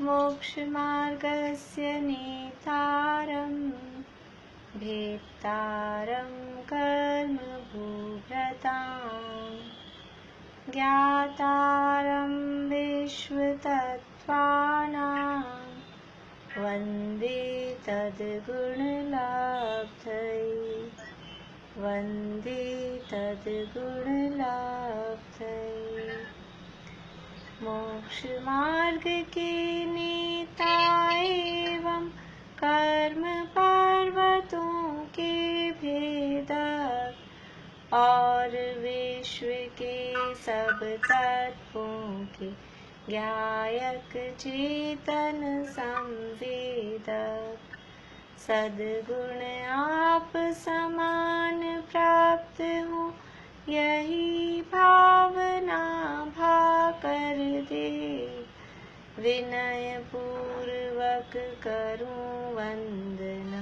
मोक्षमार्गस्य नेतारं भेत्तारं कर्मभूभृतां ज्ञातारं विश्वतत्त्वानां वन्दे तद्गुणलब्धये वन्दे तद्गुणलब्धये। मोक्षमार्ग के नेता एवं कर्म पर्वतों के भेदक और विश्व के सब तत्वों के ज्ञायक चेतन संवेदक सद्गुण आप समान प्राप्त हो यही भावना भाकर दे विनय पूर्वक करूं वंदना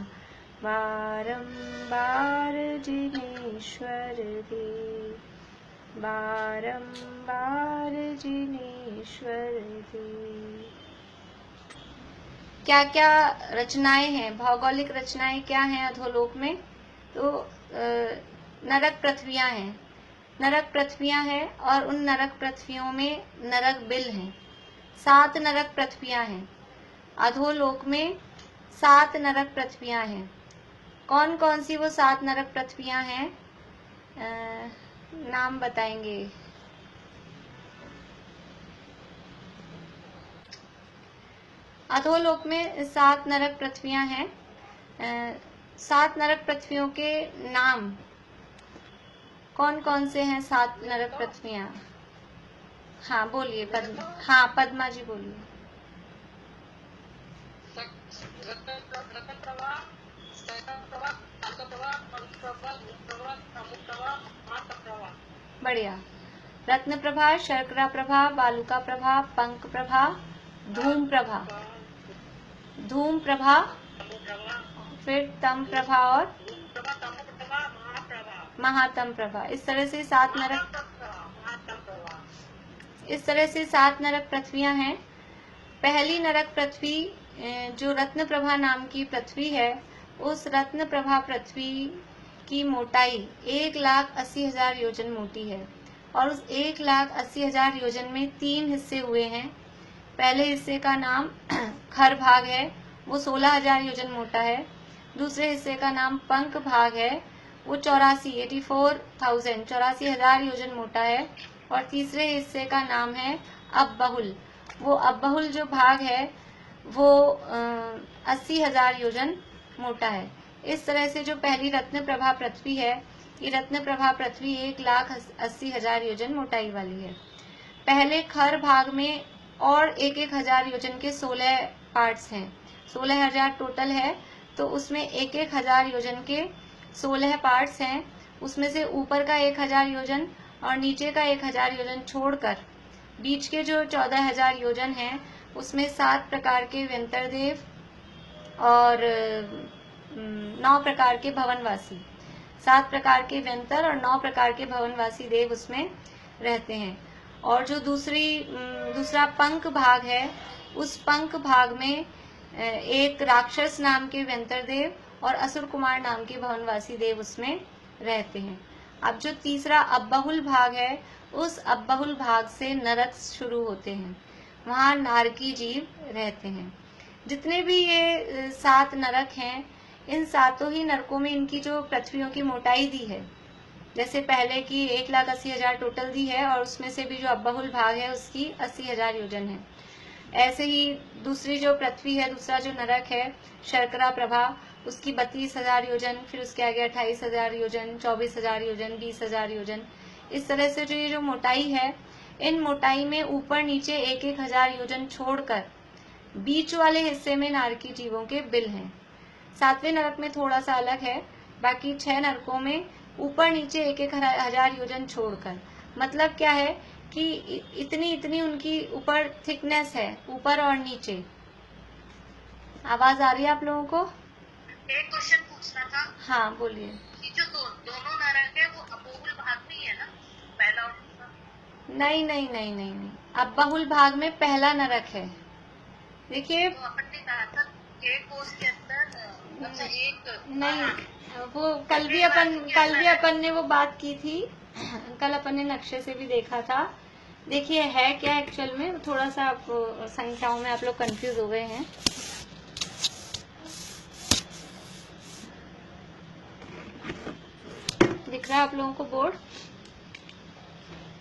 बारंबार जिनेश्वर दे बारंबार जिनेश्वर दे। क्या क्या रचनाएं हैं, भौगोलिक रचनाएं क्या हैं अधोलोक में? तो नरक पृथ्वियां हैं, नरक पृथ्वियां हैं और उन नरक पृथ्वियों में नरक बिल हैं। 7 नरक पृथ्वियां हैं अधोलोक में, 7 नरक पृथ्वियां हैं। कौन कौन सी वो 7 नरक पृथ्वियां हैं? नाम बताएंगे। अधोलोक में 7 नरक पृथ्वियां हैं। 7 नरक पृथ्वियों के नाम कौन कौन से हैं? 7 नरक पृथ्वियां। हाँ बोलिए पद्मा। हाँ पद्मा जी बोलिए। बढ़िया। रत्न प्रभा, शर्करा प्रभा, बालुका प्रभा, पंख प्रभा, धूम प्रभा, धूम प्रभा, फिर तम प्रभा और महातम प्रभा। इस तरह से 7 नरक पृथ्वियां हैं। पहली नरक पृथ्वी जो रत्न प्रभा नाम की पृथ्वी है, उस रत्न प्रभा पृथ्वी की मोटाई 1,80,000 योजन मोटी है और उस 1,80,000 योजन में 3 हिस्से हुए हैं। पहले हिस्से का नाम खर भाग है, वो 16,000 योजन मोटा है। दूसरे हिस्से का नाम पंख भाग है, वो 84,000 योजन मोटा है। और तीसरे हिस्से का नाम है अबहुल। वो अबहुल जो भाग है वो 80,000 योजन मोटा है। इस तरह से जो पहली रत्न प्रभा पृथ्वी है, ये रत्न प्रभा पृथ्वी 1,80,000 योजन मोटाई वाली है। पहले खर भाग में और 1,000 योजन के 16 पार्ट्स हैं। 16,000 टोटल है, तो उसमें 1,000 योजन के 16 पार्ट्स हैं। उसमें से ऊपर का 1,000 योजन और नीचे का 1,000 योजन छोड़कर बीच के जो 14,000 योजन हैं, उसमें 7 प्रकार के व्यंतरदेव और 9 प्रकार के भवनवासी, 7 प्रकार के व्यंतर और 9 प्रकार के भवनवासी देव उसमें रहते हैं। और जो दूसरा पंख भाग है, उस पंख भाग में एक राक्षस नाम के व्यंतर देव और असुर कुमार नाम के भवनवासी देव उसमें रहते हैं। अब जो तीसरा अबहुल भाग है, उस अबहुल भाग से नरक शुरू होते हैं, वहाँ नारकी जीव रहते हैं। जितने भी ये 7 नरक हैं, इन 7 ही नरकों में इनकी जो पृथ्वियों की मोटाई दी है, जैसे पहले की 1,80,000 टोटल दी है और उसमें से भी जो अबहुल भाग है उसकी 80,000 योजन है। ऐसे ही दूसरी जो पृथ्वी है, दूसरा जो नरक है शर्करा प्रभा, उसकी 32,000 योजन, फिर उसके आगे 28,000 योजन, 24,000 योजन, 20,000 योजन। इस तरह से जो ये जो मोटाई है, इन मोटाई में ऊपर नीचे 1,000 योजन छोड़कर बीच वाले हिस्से में नारकी जीवों के बिल हैं। 7वें नरक में थोड़ा सा अलग है, बाकी 6 नरकों में ऊपर नीचे 1,000 योजन छोड़कर। मतलब क्या है कि इतनी उनकी ऊपर थिकनेस है, ऊपर और नीचे। आवाज आ रही है आप लोगों को? एक क्वेश्चन पूछना था। हाँ बोलिए। जो दोनों नरक है वो अबहुल भाग में है ना, पहला और दूसरा? नहीं, अबहुल भाग में पहला नरक है। देखिए तो अपन ने कहा था 1 कोस के अंदर अच्छा एक नहीं, वो कल भी अपन ने वो बात की थी। कल अपन ने नक्शे से भी देखा था। देखिए है क्या एक्चुअल में, थोड़ा सा आप संख्याओं में आप लोग कंफ्यूज हो गए हैं। दिख रहा है आप लोगों को बोर्ड?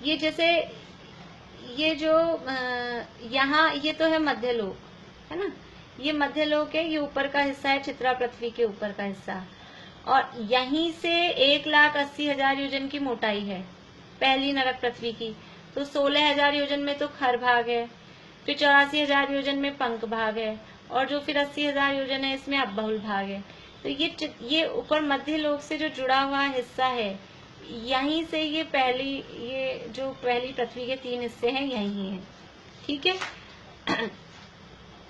ये जैसे ये जो यहाँ ये तो है मध्य लोक, है ना, ये मध्य लोक है, ये ऊपर का हिस्सा है चित्रा पृथ्वी के ऊपर का हिस्सा, और यहीं से 1,80,000 योजन की मोटाई है पहली नरक पृथ्वी की। तो 16,000 योजन में तो खर भाग है, फिर 84,000 योजन में पंख भाग है, और जो फिर 80,000 योजन है इसमें अब्बाहुल भाग है। तो ये ऊपर मध्य लोक से जो जुड़ा हुआ हिस्सा है, यहीं से ये जो पहली पृथ्वी के 3 हिस्से हैं यहीं है, ठीक है।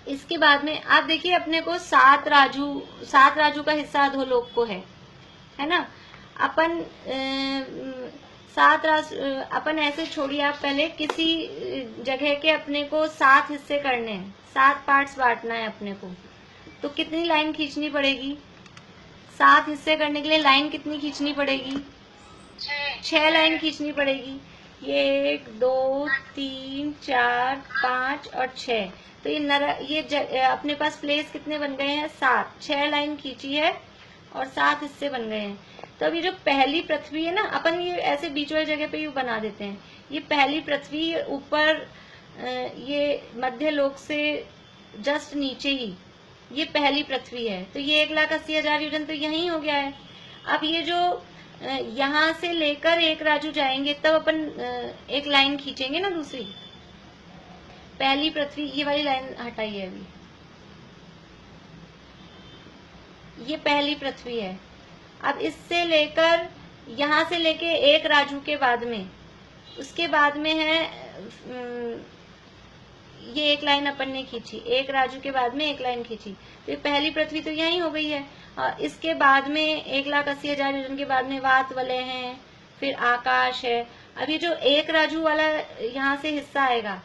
इसके बाद में आप देखिए अपने को 7 राजू का हिस्सा अधोलोक को है ना। अपन अपन ऐसे छोड़िए, आप पहले किसी जगह के अपने को 7 हिस्से करने हैं, 7 पार्ट्स बांटना है अपने को, तो कितनी लाइन खींचनी पड़ेगी? 7 हिस्से करने के लिए लाइन कितनी खींचनी पड़ेगी? 6 लाइन खींचनी पड़ेगी। ये 1 2 3 4 5 और 6। तो ये अपने पास प्लेस कितने बन गए हैं? 7। 6 लाइन खींची है और 7 हिस्से बन गए हैं। तो अभी जो पहली पृथ्वी है ना, अपन ये ऐसे बीच वाली जगह पे ये बना देते हैं। ये पहली पृथ्वी ऊपर ये मध्य लोक से जस्ट नीचे ही ये पहली पृथ्वी है। तो ये 1,80,000 योजन तो यही हो गया है। अब ये जो यहाँ से लेकर 1 राजू जाएंगे तब अपन एक लाइन खींचेंगे ना दूसरी। पहली पृथ्वी, ये वाली लाइन हटाइए अभी, ये पहली पृथ्वी है। अब इससे लेकर यहाँ से लेके 1 राजू के बाद में, उसके बाद में है ये 1 लाइन अपन ने खींची, 1 राजू के बाद में 1 लाइन खींची, तो ये पहली पृथ्वी तो यही हो गई है। और इसके बाद में 1,80,000 योजन के बाद में वात वलय हैं, फिर आकाश है। अब ये जो 1 राजू वाला यहाँ से हिस्सा आएगा,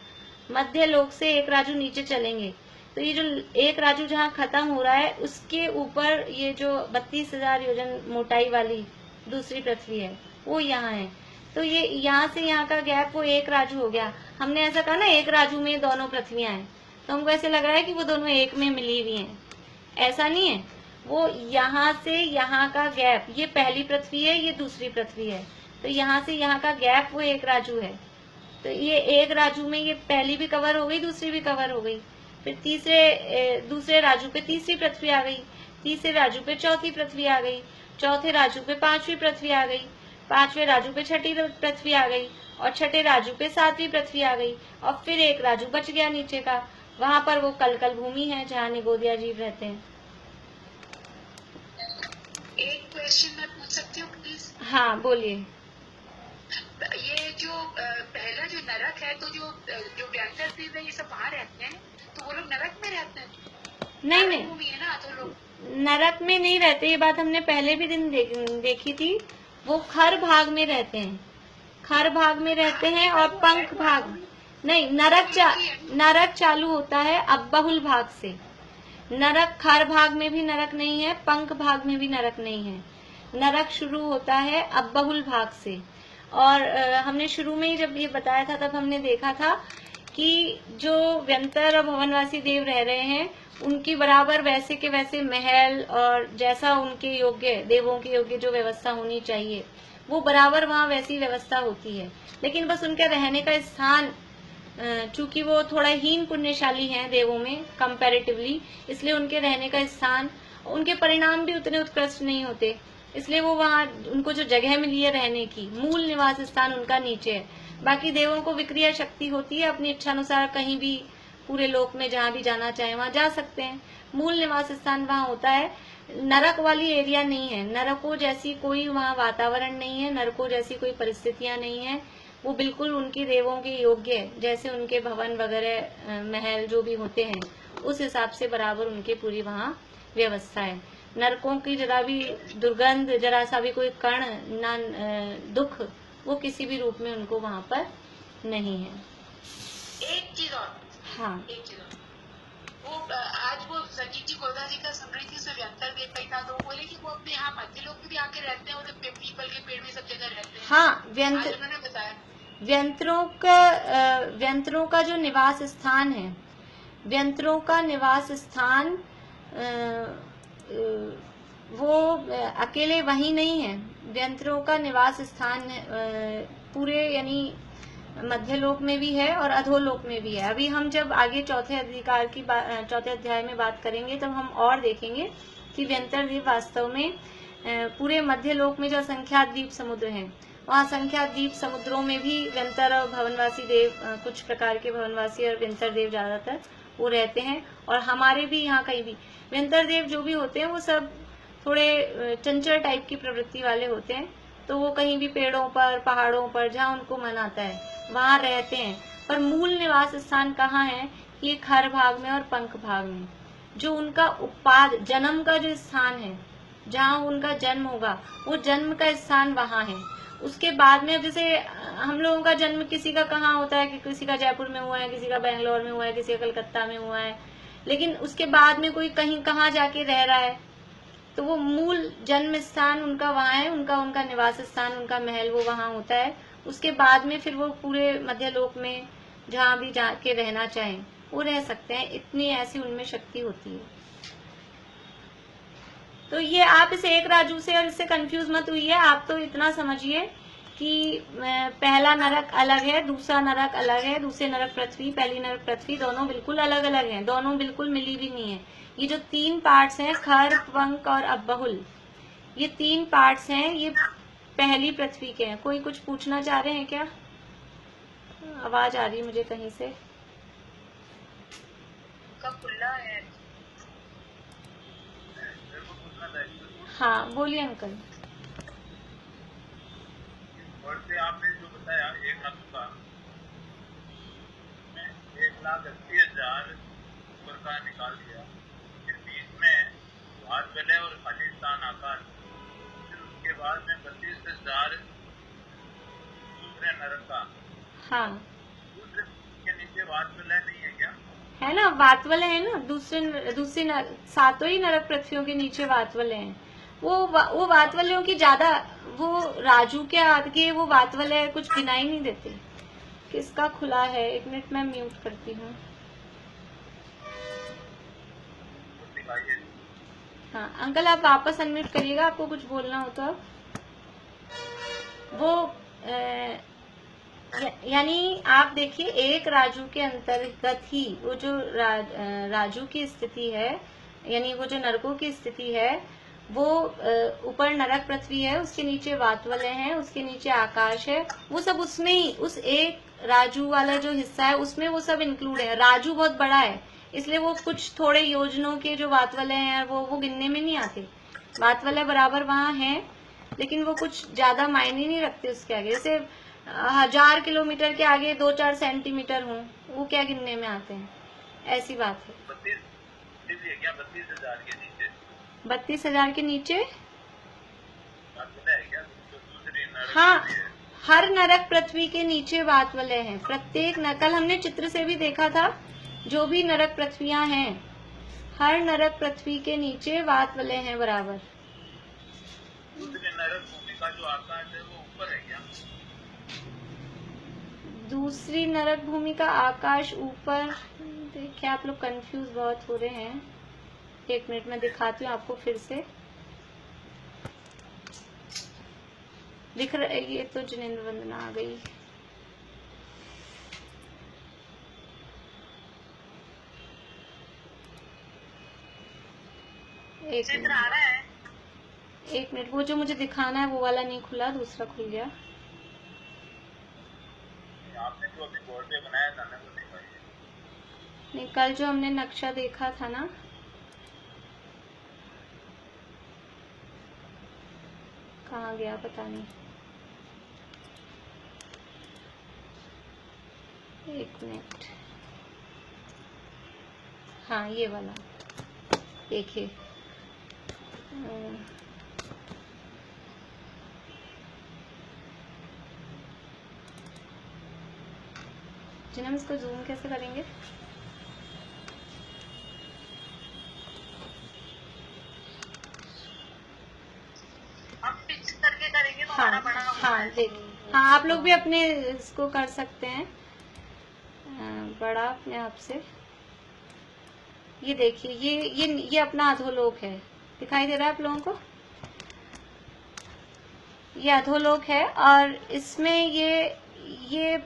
मध्य लोक से 1 राजू नीचे चलेंगे, तो ये जो 1 राजू जहाँ खत्म हो रहा है उसके ऊपर ये जो 32,000 योजन मोटाई वाली दूसरी पृथ्वी है वो यहाँ है। तो ये यहाँ से यहाँ का गैप वो 1 राजू हो गया। हमने ऐसा कहा ना 1 राजू में दोनों पृथ्वियां हैं, तो हमको ऐसे लग रहा है कि वो दोनों एक में मिली हुई हैं। ऐसा नहीं है, वो यहाँ से यहाँ का गैप, ये पहली पृथ्वी है, ये दूसरी पृथ्वी है, तो यहाँ से यहाँ का गैप वो 1 राजू है। तो ये 1 राजू में ये पहली भी कवर हो गई, दूसरी भी कवर हो गई, फिर दूसरे राजू पे तीसरी पृथ्वी आ गई, तीसरे राजू पे चौथी पृथ्वी आ गई, चौथे राजू पे 5वीं पृथ्वी आ गई, 5वें राजू पे 6ठी पृथ्वी आ गई, और 6ठे राजू पे 7वीं पृथ्वी आ गई, और फिर 1 राजू बच गया नीचे का, वहां पर वो कलकल भूमि है जहाँ निगोदिया जीव रहते हैं। एक क्वेश्चन मैं पूछ सकती हूँ प्लीज? हाँ बोलिए। ये जो पहला जो नरक है, तो जो व्यंतर जीव है ये सब वहाँ रहते हैं, तो वो लोग नरक में रहते हैं? नहीं भूमि है ना, तो लोग नरक में नहीं रहते, ये बात हमने पहले भी दिन देखी थी। वो खर भाग में रहते हैं, खर भाग में रहते हैं, और पंख भाग नहीं। नरक चालू होता है अब्बाहुल भाग से। नरक खर भाग में भी नरक नहीं है, पंख भाग में भी नरक नहीं है। नरक शुरू होता है अब्बाहुल भाग से। और हमने शुरू में ही जब ये बताया था तब हमने देखा था कि जो व्यंतर और भवनवासी देव रह रहे हैं उनकी बराबर वैसे के वैसे महल और जैसा उनके योग्य देवों के योग्य जो व्यवस्था होनी चाहिए वो बराबर वहाँ वैसी व्यवस्था होती है। लेकिन बस उनके रहने का स्थान, चूंकि वो थोड़ा हीन पुण्यशाली हैं देवों में कंपैरेटिवली, इसलिए उनके रहने का स्थान, उनके परिणाम भी उतने उत्कृष्ट नहीं होते, इसलिए वो वहाँ उनको जो जगह मिली है रहने की, मूल निवास स्थान उनका नीचे है। बाकी देवों को विक्रिया शक्ति होती है, अपनी इच्छानुसार कहीं भी पूरे लोक में जहाँ भी जाना चाहे वहाँ जा सकते हैं। मूल निवास स्थान वहाँ होता है, नरक वाली एरिया नहीं है। नरकों जैसी कोई वहाँ वातावरण नहीं है, नरकों जैसी कोई परिस्थितियां नहीं है। वो बिल्कुल उनकी देवों के योग्य है, जैसे उनके भवन वगैरह महल जो भी होते हैं उस हिसाब से बराबर उनकी पूरी वहाँ व्यवस्था है। नरकों की जरा भी दुर्गंध, जरा सा भी कोई कण ना दुख, वो किसी भी रूप में उनको वहाँ पर नहीं है। एक चीज और, हाँ एक चीज और, वो आज वो संजीव जी गोदा जी का सुन रही थी, उसमें व्यंतर देव का ही था, तो वो बोले कि वो अपने यहाँ मध्य लोग भी आके रहते हैं, वो तो पीपल के पेड़ में सब जगह रहते हैं। हाँ, आज उन्होंने बताया व्यंतरों का जो निवास स्थान है, व्यंतरों का निवास स्थान वो अकेले वही नहीं है। व्यंतरों का निवास स्थान पूरे यानी मध्यलोक में भी है और अधोलोक में भी है। अभी हम जब आगे चौथे अध्याय में बात करेंगे तब हम और देखेंगे कि व्यंतर द्वीप वास्तव में पूरे मध्यलोक में जो असंख्यात द्वीप समुद्र हैं, वहाँ असंख्यात द्वीप समुद्रों में भी व्यंतर और भवनवासी देव, कुछ प्रकार के भवनवासी और व्यंतर देव ज्यादातर वो रहते हैं। और हमारे भी यहाँ कहीं भी व्यंतर देव जो भी होते हैं वो सब थोड़े चंचल टाइप की प्रवृत्ति वाले होते हैं, तो वो कहीं भी पेड़ों पर, पहाड़ों पर, जहाँ उनको मन आता है वहाँ रहते हैं। पर मूल निवास स्थान कहाँ है? ये खर भाग में और पंख भाग में। जो उनका उत्पाद जन्म का जो स्थान है, जहाँ उनका जन्म होगा, वो जन्म का स्थान वहाँ है। उसके बाद में जैसे हम लोगों का जन्म किसी का कहाँ होता है कि किसी का जयपुर में हुआ है, किसी का बेंगलोर में हुआ है, किसी का कलकत्ता में हुआ है, लेकिन उसके बाद में कोई कहीं कहाँ जाके रह रहा है, तो वो मूल जन्म स्थान उनका वहाँ है, उनका निवास स्थान, उनका महल वो वहाँ होता है। उसके बाद में फिर वो पूरे मध्यलोक में जहाँ भी जाके रहना चाहें वो रह सकते हैं, इतनी ऐसी उनमें शक्ति होती है। तो ये आप इस एक राजू से और इससे कंफ्यूज मत हुई है। आप तो इतना समझिए कि पहला नरक अलग है, दूसरा नरक अलग है, दूसरे नरक पृथ्वी, पहली नरक पृथ्वी, दोनों बिल्कुल अलग अलग हैं, दोनों बिल्कुल मिली भी नहीं है। ये जो तीन पार्ट्स हैं, खर, पंख और अब्बहुल, ये तीन पार्ट्स हैं, ये पहली पृथ्वी के हैं। कोई कुछ पूछना चाह रहे हैं क्या? आवाज आ रही है मुझे कहीं से। खुला है। हाँ बोलिए अंकल। और से आपने जो बताया 1,80,000 ऊपर का निकाल दिया, फिर बीच में भात विलय और खालिस्तान आकार, फिर उसके बाद में 32,000 दूसरे नरक का। हाँ, दूसरे के नीचे भात विलय नहीं है क्या? है ना, वातवलय है ना, दूसरी सातों ही नरक पृथ्वियों के नीचे वातवलय हैं। वो वातवलयों की ज्यादा, वो राजू के आगे वो वातवलय कुछ गिनाई नहीं देते। किसका खुला है? एक मिनट मैं म्यूट करती हूँ। हाँ अंकल आप वापस अनम्यूट करिएगा, आपको कुछ बोलना हो तो। वो यानी आप देखिए, एक राजू के अंतर्गत ही वो जो राजू की स्थिति है, यानी वो जो नरकों की स्थिति है, वो ऊपर नरक पृथ्वी है, उसके नीचे वातवलय है, उसके नीचे आकाश है, वो सब उसमें ही, उस एक राजू वाला जो हिस्सा है उसमें वो सब इंक्लूड है। राजू बहुत बड़ा है, इसलिए वो कुछ थोड़े योजनों के जो वातवलय हैं वो गिनने में नहीं आते। वातवलय बराबर वहाँ है, लेकिन वो कुछ ज्यादा मायने नहीं रखते उसके आगे। जैसे 1000 किलोमीटर के आगे 2-4 सेंटीमीटर हो, वो क्या गिनने में आते हैं, ऐसी बात है। 32,000 के नीचे, 32,000 के नीचे हाँ, हर नरक पृथ्वी के नीचे वातवलय है। प्रत्येक कल हमने चित्र से भी देखा था, जो भी नरक पृथ्वियां हैं, हर नरक पृथ्वी के नीचे वातवलय है बराबर। दूसरे नरक भूमि का जो आकाश है वो ऊपर है क्या? दूसरी नरक भूमि का आकाश ऊपर? देखिए आप लोग कंफ्यूज बहुत हो रहे हैं, एक मिनट में दिखाती हूँ आपको फिर से। दिख रहा है, ये तो जिनेंद्र वंदना आ गई। एक मिनट, वो जो मुझे दिखाना है वो वाला नहीं खुला, दूसरा खुल गया। आपने जो अभी बोर्ड पे बनाया था ना, वो दिखाइए। नहीं, कल जो हमने नक्शा देखा था ना, कहाँ गया पता नहीं। एक मिनट, हाँ ये वाला देखिए। जिन्हें हम इसको जूम कैसे करेंगे? हाँ देखिए, हाँ आप लोग भी अपने इसको कर सकते हैं बड़ा अपने आप से। ये देखिए, ये अपना अधोलोक है, दिखाई दे रहा है आप लोगों को? ये अधोलोक है और इसमें ये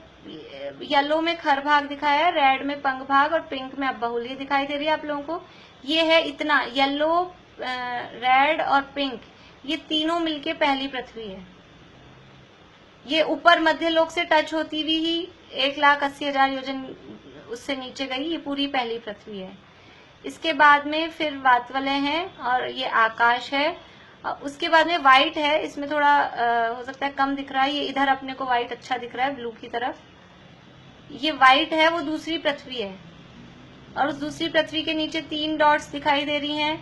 येलो में खर भाग दिखाया है, रेड में पंख भाग और पिंक में अब्बाहुल। ये दिखाई दे रही है आप लोगों को? ये है इतना, येलो, रेड और पिंक, ये तीनों मिलके पहली पृथ्वी है। ये ऊपर मध्य लोक से टच होती हुई ही 1,80,000 योजन उससे नीचे गई, ये पूरी पहली पृथ्वी है। इसके बाद में फिर वातवलय है और ये आकाश है। उसके बाद में व्हाइट है, इसमें थोड़ा हो सकता है कम दिख रहा है, ये इधर अपने को व्हाइट अच्छा दिख रहा है ब्लू की तरफ। ये व्हाइट है, वो दूसरी पृथ्वी है और उस दूसरी पृथ्वी के नीचे 3 डॉट्स दिखाई दे रही हैं,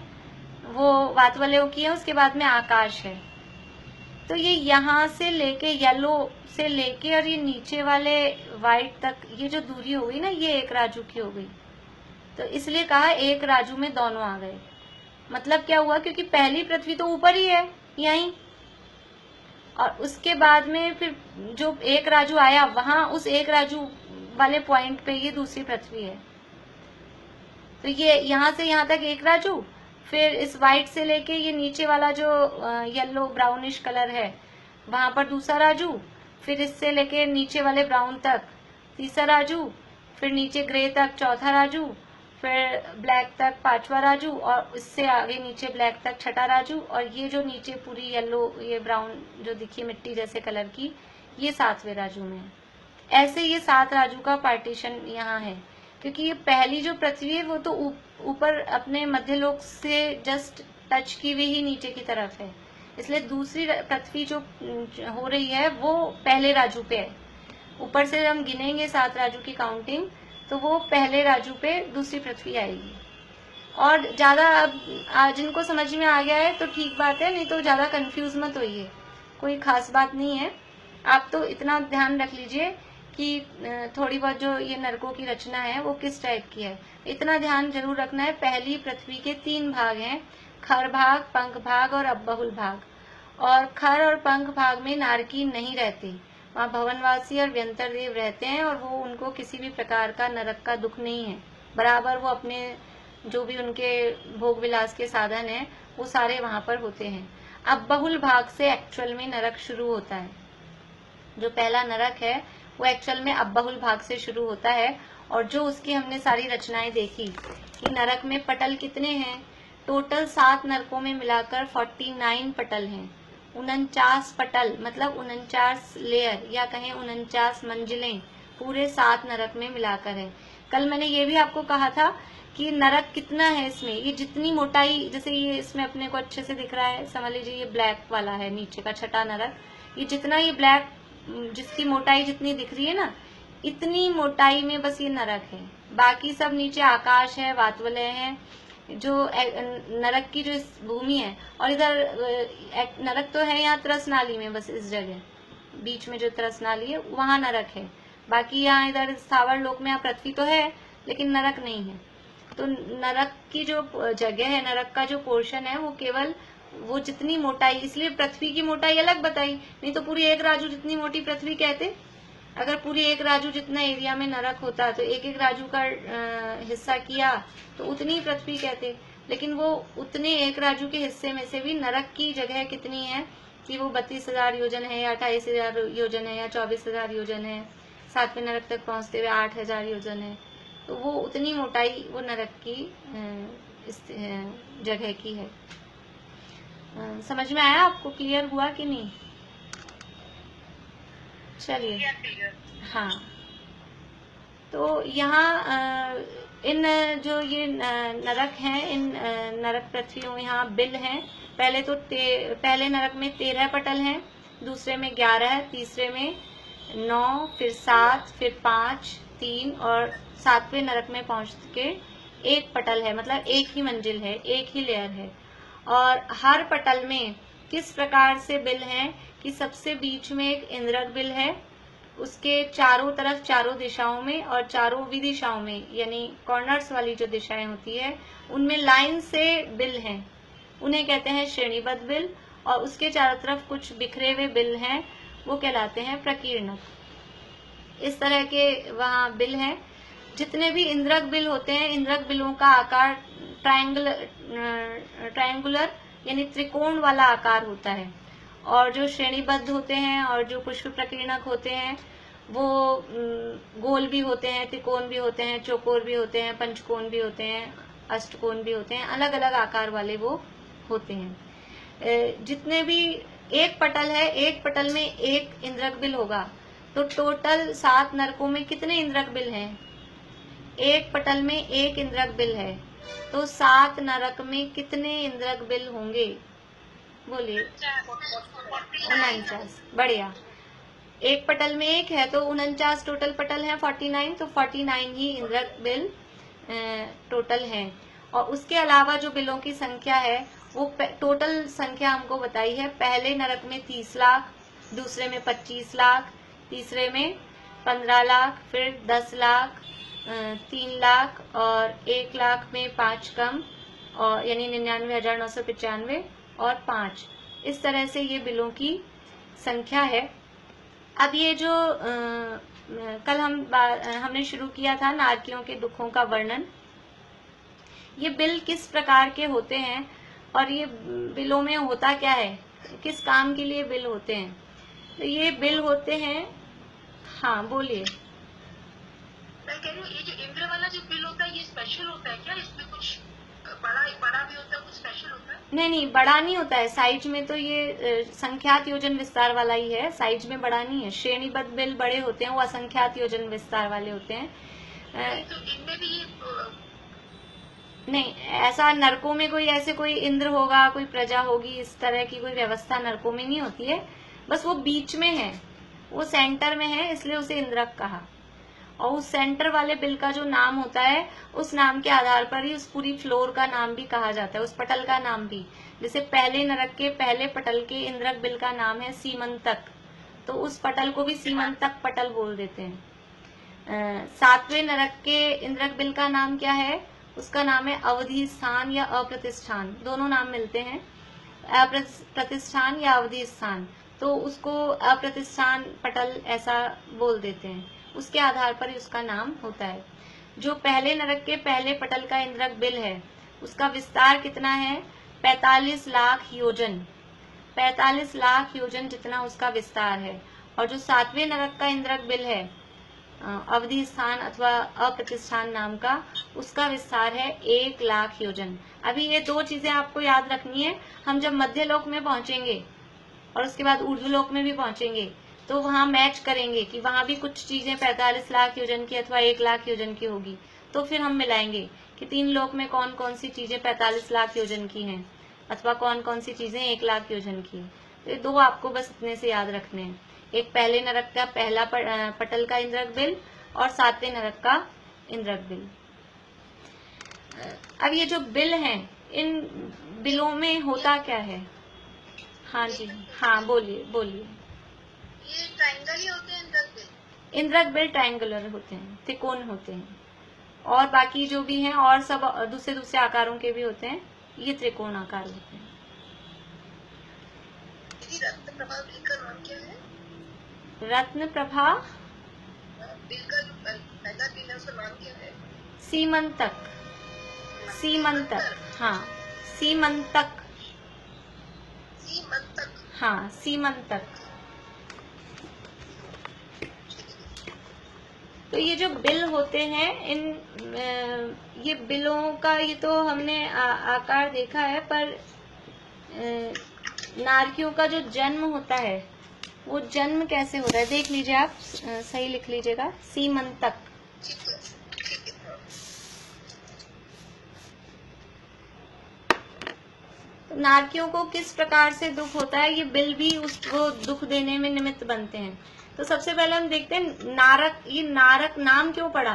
वो वातवलयों की है। उसके बाद में आकाश है। तो ये यहाँ से लेके येलो से लेके और ये नीचे वाले व्हाइट तक, ये जो दूरी हो गई ना, ये 1 राजू की हो गई। तो इसलिए कहा 1 राजू में दोनों आ गए। मतलब क्या हुआ, क्योंकि पहली पृथ्वी तो ऊपर ही है यहीं, और उसके बाद में फिर जो 1 राजू आया वहां, उस 1 राजू वाले पॉइंट पे ये दूसरी पृथ्वी है। तो ये यहाँ से यहाँ तक 1 राजू, फिर इस व्हाइट से लेके ये नीचे वाला जो येलो ब्राउनिश कलर है वहां पर दूसरा राजू, फिर इससे लेके नीचे वाले ब्राउन तक तीसरा राजू, फिर नीचे ग्रे तक चौथा राजू, फिर ब्लैक तक 5वां राजू, और इससे आगे नीचे ब्लैक तक 6ठा राजू, और ये जो नीचे पूरी येलो, ये ब्राउन जो दिखी मिट्टी जैसे कलर की, ये 7वें राजू में है। ऐसे ये 7 राजू का पार्टीशन यहाँ है, क्योंकि ये पहली जो पृथ्वी है वो तो ऊपर अपने मध्यलोक से जस्ट टच की हुई ही नीचे की तरफ है, इसलिए दूसरी पृथ्वी जो हो रही है वो पहले राजू पे है। ऊपर से हम गिनेंगे 7 राजू की काउंटिंग, तो वो पहले राजू पे दूसरी पृथ्वी आएगी। और ज्यादा जिनको समझ में आ गया है तो ठीक बात है, नहीं तो ज्यादा कंफ्यूज मत होइए, कोई खास बात नहीं है। आप तो इतना ध्यान रख लीजिए कि थोड़ी बहुत जो ये नरकों की रचना है वो किस टाइप की है, इतना ध्यान जरूर रखना है। पहली पृथ्वी के 3 भाग हैं, खर भाग, पंख भाग और अब्बाहुल भाग। और खर और पंख भाग में नारकी नहीं रहती, वहाँ भवनवासी और व्यंतर देव रहते हैं, और वो उनको किसी भी प्रकार का नरक का दुख नहीं है। बराबर वो अपने जो भी उनके भोग विलास के साधन हैं वो सारे वहां पर होते हैं। अब्बाहुल भाग से एक्चुअल में नरक शुरू होता है। जो पहला नरक है वो एक्चुअल में अब्बाहुल भाग से शुरू होता है। और जो उसकी हमने सारी रचनाएं देखी कि नरक में पटल कितने हैं, टोटल 7 नरकों में मिलाकर 49 पटल हैं। 49 पटल मतलब 49 लेयर या कहें 49 मंजिलें पूरे 7 नरक में मिलाकर है। कल मैंने ये भी आपको कहा था कि नरक कितना है इसमें, ये जितनी मोटाई, जैसे ये इसमें अपने को अच्छे से दिख रहा है, समझ लीजिए ये ब्लैक वाला है नीचे का 6ठा नरक, ये जितना ये ब्लैक जिसकी मोटाई जितनी दिख रही है ना, इतनी मोटाई में बस ये नरक है। बाकी सब नीचे आकाश है, वातवलय है, जो नरक की जो भूमि है। और इधर नरक तो है यहाँ त्रस नाली में, बस इस जगह बीच में जो त्रस नाली है वहां नरक है। बाकी यहाँ इधर स्थावर लोक में यहाँ पृथ्वी तो है लेकिन नरक नहीं है। तो नरक की जो जगह है, नरक का जो पोर्शन है वो केवल वो जितनी मोटाई, इसलिए पृथ्वी की मोटाई अलग बताई, नहीं तो पूरी 1 राजू जितनी मोटी पृथ्वी कहते। अगर पूरी 1 राजू जितना एरिया में नरक होता तो एक राजू का हिस्सा किया तो उतनी पृथ्वी कहते। लेकिन वो उतने 1 राजू के हिस्से में से भी नरक की जगह कितनी है कि वो 32,000 योजन है या 28,000 योजन है या 24,000 योजन है, 7वें नरक तक पहुंचते हुए 8,000 योजन है। तो वो उतनी मोटाई वो नरक की इस जगह की है। समझ में आया आपको? क्लियर हुआ कि नहीं? चलिए, हाँ। तो यहाँ इन जो ये नरक हैं, इन नरक पृथ्वियों यहाँ बिल हैं। पहले तो पहले नरक में 13 पटल हैं, दूसरे में 11, तीसरे में 9, फिर 7, फिर 5, 3 और 7वें नरक में पहुंच के 1 पटल है, मतलब एक ही मंजिल है, एक ही लेयर है। और हर पटल में किस प्रकार से बिल हैं कि सबसे बीच में एक इंद्रक बिल है, उसके चारों तरफ चारों दिशाओं में और चारों विदिशाओं में, यानी कॉर्नर्स वाली जो दिशाएं होती है उनमें लाइन से बिल हैं, उन्हें कहते हैं श्रेणीबद्ध बिल। और उसके चारों तरफ कुछ बिखरे हुए बिल हैं, वो कहलाते हैं प्रकीर्णक। इस तरह के वहाँ बिल हैं। जितने भी इंद्रक बिल होते हैं, इंद्रक बिलों का आकार ट्रायंगुलर यानी त्रिकोण वाला आकार होता है, और जो श्रेणीबद्ध होते हैं और जो पुष्प प्रकीर्णक होते हैं वो गोल भी होते हैं, त्रिकोण भी होते हैं, चौकोर भी होते हैं, पंचकोण भी होते हैं, अष्टकोण भी होते हैं, अलग अलग आकार वाले वो होते हैं। जितने भी एक पटल है, एक पटल में एक इंद्रक बिल होगा, तो टोटल 7 नरकों में कितने इंद्रक बिल हैं? एक पटल में एक इंद्रक बिल है, तो 7 नरक में कितने इंद्रक बिल होंगे? बोलिए। 49। बढ़िया। एक पटल में एक है तो 49 टोटल पटल है 49, तो 49 ही इंद्रक बिल टोटल हैं। और उसके अलावा जो बिलों की संख्या है वो टोटल संख्या हमको बताई है। पहले नरक में 30 लाख, दूसरे में 25 लाख, तीसरे में 15 लाख, फिर 10 लाख, 3 लाख और 1 लाख में 5 कम, और यानी 99,995 और 5। इस तरह से ये बिलों की संख्या है। अब ये जो कल हमने शुरू किया था नारकियों के दुखों का वर्णन, ये बिल किस प्रकार के होते हैं और ये बिलों में होता क्या है, किस काम के लिए बिल होते हैं? तो ये बिल होते हैं, हाँ बोलिए। मैं कह रही हूँ ये जो इंद्र वाला जो बिल होता है ये स्पेशल होता है क्या? इसमें कुछ बड़ा भी होता है, कुछ स्पेशल होता है? नहीं, बड़ा नहीं होता है। साइज में तो ये संख्यात योजन विस्तार वाला ही है, साइज में बड़ा नहीं है। श्रेणीबद्ध बिल बड़े होते हैं, वो असंख्यात योजन विस्तार वाले होते हैं। तो इनमें भी ये नहीं, ऐसा नरकों में कोई इंद्र होगा, कोई प्रजा होगी, इस तरह की कोई व्यवस्था नरकों में नहीं होती है। बस वो बीच में है, वो सेंटर में है, इसलिए उसे इंद्रक कहा। और उस सेंटर वाले बिल का जो नाम होता है, उस नाम के आधार पर ही उस पूरी फ्लोर का नाम भी कहा जाता है, उस पटल का नाम भी। जैसे पहले नरक के पहले पटल के इंद्रक बिल का नाम है सीमंतक, तो उस पटल को भी सीमंतक पटल बोल देते हैं। 7वें नरक के इंद्रक बिल का नाम क्या है? उसका नाम है अवधि स्थान या अप्रतिष्ठान, दोनों नाम मिलते हैं, प्रतिष्ठान या अवधि स्थान। तो उसको अप्रतिष्ठान पटल ऐसा बोल देते हैं, उसके आधार पर ही उसका नाम होता है। जो पहले नरक के पहले पटल का इंद्रक बिल है उसका विस्तार कितना है? 45 लाख योजन, 45 लाख योजन जितना उसका विस्तार है। और जो 7वें नरक का इंद्रक बिल है अवधि स्थान अथवा अप्रतिष्ठान नाम का, उसका विस्तार है 1 लाख योजन। अभी ये 2 चीजें आपको याद रखनी है। हम जब मध्य लोक में पहुंचेंगे और उसके बाद ऊर्ध्व लोक में भी पहुंचेंगे तो वहां मैच करेंगे कि वहां भी कुछ चीजें 45 लाख योजन की अथवा 1 लाख योजन की होगी, तो फिर हम मिलाएंगे कि 3 लोक में कौन कौन सी चीजें 45 लाख योजन की हैं अथवा कौन कौन सी चीजें 1 लाख योजन की। तो ये 2 आपको बस इतने से याद रखने हैं, एक पहले नरक का पहला पटल का इंद्रक बिल और 7वें नरक का इंद्रक बिल। अब ये जो बिल हैं, इन बिलों में होता क्या है? हाँ जी, हाँ बोलिए बोलिए। ये ट्रायंगल ही होते हैं इंद्रक बिल? इंद्रक बिल ट्रायंगुलर होते हैं, त्रिकोण होते हैं, और बाकी जो भी हैं और सब दूसरे दूसरे आकारों के भी होते हैं, ये त्रिकोण आकार होते हैं। रत्न प्रभा बिल का नाम क्या है? रत्न प्रभा बिल का जो पहला बिल है उसका नाम क्या है? सीमंतक, सीमंतक, हाँ सीमंतक, सीमंतक, हाँ सीमंतक। तो ये जो बिल होते हैं, ये बिलों का ये तो हमने आकार देखा है, पर नारकियों का जो जन्म होता है वो जन्म कैसे होता है देख लीजिए आप, सही लिख लीजिएगा, सीमंतक। तो नारकियों को किस प्रकार से दुख होता है, ये बिल भी उसको दुख देने में निमित्त बनते हैं। तो सबसे पहले हम देखते हैं नारक, ये नारक नाम क्यों पड़ा?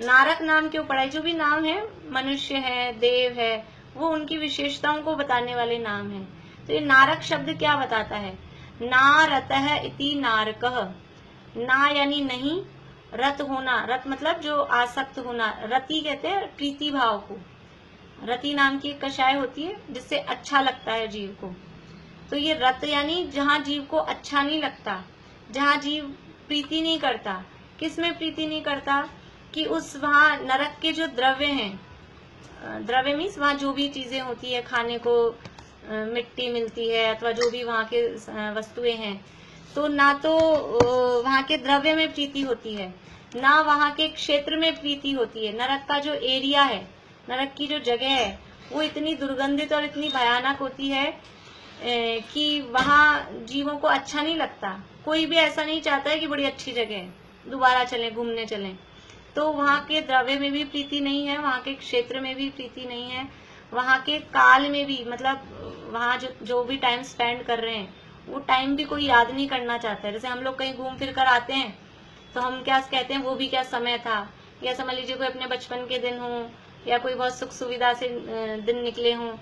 नारक नाम क्यों पड़ा? जो भी नाम है, मनुष्य है, देव है, वो उनकी विशेषताओं को बताने वाले नाम हैं। तो ये नारक शब्द क्या बताता है? नारतः इति नारकः, ना यानी नहीं, रत होना, रत मतलब जो आसक्त होना, रति कहते हैं प्रीति भाव को। रति नाम की एक कषाय होती है जिससे अच्छा लगता है जीव को, तो ये रत यानी जहाँ जीव को अच्छा नहीं लगता, जहाँ जीव प्रीति नहीं करता। किस में प्रीति नहीं करता? कि उस वहाँ नरक के जो द्रव्य हैं, द्रव्य मीन्स वहाँ जो भी चीजें होती है, खाने को मिट्टी मिलती है अथवा जो भी वहाँ के वस्तुएं हैं, तो ना तो वहाँ के द्रव्य में प्रीति होती है, ना वहाँ के क्षेत्र में प्रीति होती है। नरक का जो एरिया है, नरक की जो जगह है, वो इतनी दुर्गंधित और इतनी भयानक होती है कि वहाँ जीवों को अच्छा नहीं लगता। कोई भी ऐसा नहीं चाहता है कि बड़ी अच्छी जगह है, दोबारा चलें, घूमने चलें। तो वहाँ के द्रव्य में भी प्रीति नहीं है, वहाँ के क्षेत्र में भी प्रीति नहीं है, वहाँ के काल में भी, मतलब वहाँ जो भी टाइम स्पेंड कर रहे हैं वो टाइम भी कोई याद नहीं करना चाहता है। जैसे हम लोग कहीं घूम फिर कर आते हैं तो हम क्या कहते हैं, वो भी क्या समय था, या समझ लीजिए कोई अपने बचपन के दिन हो या कोई बहुत सुख सुविधा से दिन निकले हों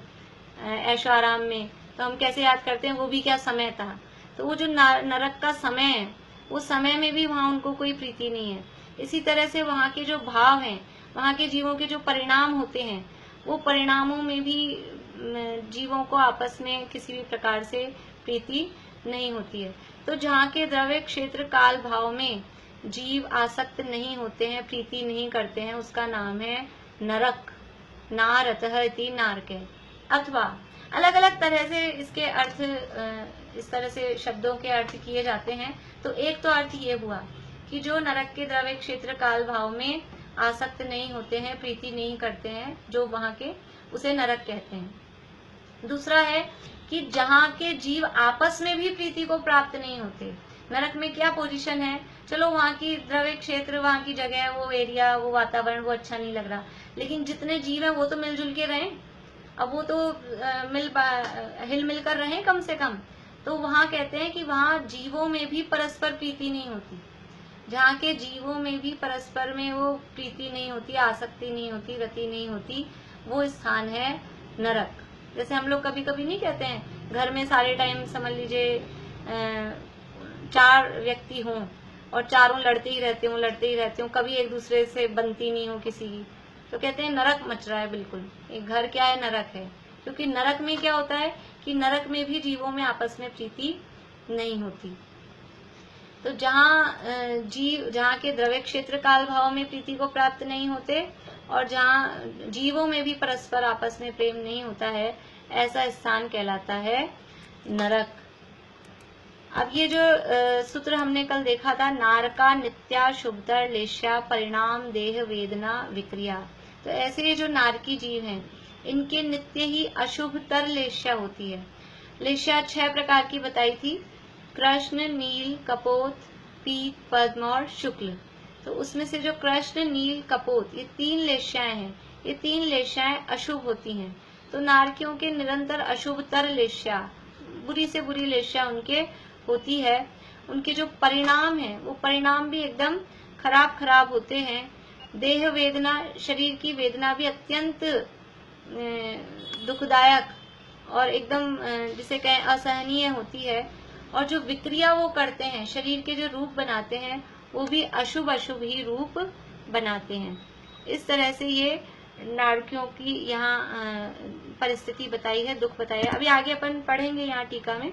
ऐशो आराम में, तो हम कैसे याद करते हैं, वो भी क्या समय था। तो वो जो नरक का समय है, उस समय में भी वहाँ उनको कोई प्रीति नहीं है। इसी तरह से वहाँ के जो भाव हैं, वहाँ के जीवों के जो परिणाम होते हैं, वो परिणामों में भी जीवों को आपस में किसी भी प्रकार से प्रीति नहीं होती है। तो जहाँ के द्रव्य क्षेत्र काल भाव में जीव आसक्त नहीं होते हैं, प्रीति नहीं करते हैं, उसका नाम है नरक। नारतः इति नारके। अथवा अलग अलग तरह से इसके अर्थ इस तरह से शब्दों के अर्थ किए जाते हैं। तो एक तो अर्थ ये हुआ कि जो नरक के द्रव्य क्षेत्र काल भाव में आसक्त नहीं होते हैं, प्रीति नहीं करते हैं, जो वहाँ के, उसे नरक कहते हैं। दूसरा है कि जहाँ के जीव आपस में भी प्रीति को प्राप्त नहीं होते। नरक में क्या पोजीशन है, चलो वहाँ की द्रव्य क्षेत्र, वहाँ की जगह, वो एरिया, वो वातावरण वो अच्छा नहीं लग रहा, लेकिन जितने जीव हैं वो तो मिलजुल के रहें, अब वो तो हिल मिल कर रहें कम से कम। तो वहाँ कहते हैं कि वहाँ जीवों में भी परस्पर प्रीति नहीं होती। जहाँ के जीवों में भी परस्पर में वो प्रीति नहीं होती, आसक्ति नहीं होती, रति नहीं होती, वो स्थान है नरक। जैसे हम लोग कभी कभी नहीं कहते हैं, घर में सारे टाइम समझ लीजिए 4 व्यक्ति हों और चारों लड़ते ही रहते हो, कभी एक दूसरे से बनती नहीं हो किसी की, तो कहते हैं नरक मच रहा है। बिल्कुल, एक घर क्या है, नरक है। क्योंकि नरक में क्या होता है कि नरक में भी जीवों में आपस में प्रीति नहीं होती। तो जहाँ के द्रव्य क्षेत्र काल भाव में प्रीति को प्राप्त नहीं होते और जहाँ जीवों में भी परस्पर आपस में प्रेम नहीं होता है, ऐसा स्थान कहलाता है नरक। अब ये जो सूत्र हमने कल देखा था, नारका नित्या शुभतर लेश्या परिणाम देह वेदना विक्रिया, तो ऐसे ये जो नारकी जीव हैं, इनके नित्य ही अशुभतर लेश्या होती है। लेश्या 6 प्रकार की बताई थी, कृष्ण, नील, कपोत, पीत, पद्म और शुक्ल। तो उसमें से जो कृष्ण, नील, कपोत, ये 3 लेश्याएं हैं, ये 3 लेश्याएं अशुभ होती हैं। तो नारकियों के निरंतर अशुभतर लेश्या, बुरी से बुरी लेश्या उनके होती है। उनके जो परिणाम है, वो परिणाम भी एकदम खराब होते हैं। देह वेदना, शरीर की वेदना भी अत्यंत दुखदायक और एकदम जिसे कहें असहनीय होती है। और जो विक्रिया वो करते हैं, शरीर के जो रूप बनाते हैं, वो भी अशुभ ही रूप बनाते हैं। इस तरह से ये नारकियों की यहाँ परिस्थिति बताई है, दुख बताया है। अभी आगे अपन पढ़ेंगे यहाँ टीका में।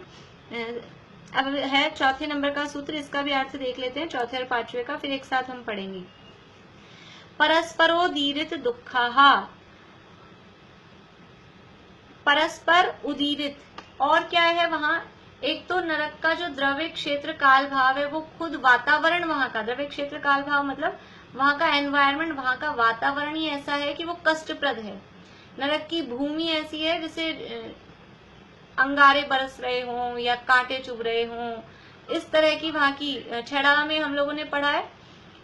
अब है 4 नंबर का सूत्र, इसका भी अर्थ देख लेते हैं, 4 और 5वें का, फिर एक साथ हम पढ़ेंगे। परस्परोदीरित दुःखः, परस्पर उदीरित, और क्या है वहाँ, एक तो नरक का जो द्रव्य क्षेत्र काल भाव है, वो खुद वातावरण, वहाँ का द्रव्य क्षेत्र काल भाव मतलब वहाँ का एनवायरनमेंट, वहाँ का वातावरण ही ऐसा है कि वो कष्टप्रद है। नरक की भूमि ऐसी है जैसे अंगारे बरस रहे हों या कांटे चुभ रहे हों, इस तरह की वहाँ की। छड़ा में हम लोगों ने पढ़ा है,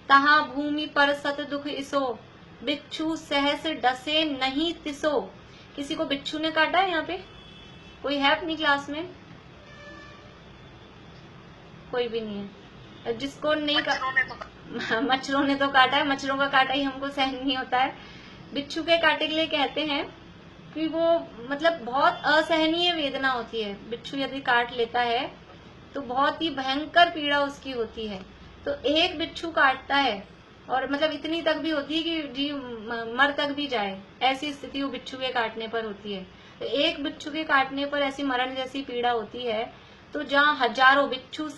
तहा भूमि पर सत दुख इसो, बिच्छू सहस डसे नहीं तिसो। किसी को बिच्छू ने काटा है यहाँ पे? कोई है अपनी क्लास में? कोई भी नहीं है। जिसको नहीं मच्छरों ने तो काटा है, मच्छरों का काटा ही हमको सहन नहीं होता है। बिच्छू के काटे के लिए कहते हैं कि वो मतलब बहुत असहनीय वेदना होती है। बिच्छू यदि काट लेता है तो बहुत ही भयंकर पीड़ा उसकी होती है। तो एक बिच्छू काटता है और मतलब इतनी तक भी होती है कि जी मर तक भी जाए, ऐसी स्थिति वो बिच्छू के काटने पर होती है। तो एक बिच्छू के काटने पर ऐसी मरण जैसी पीड़ा होती है, तो जहाँ हजारों बिच्छू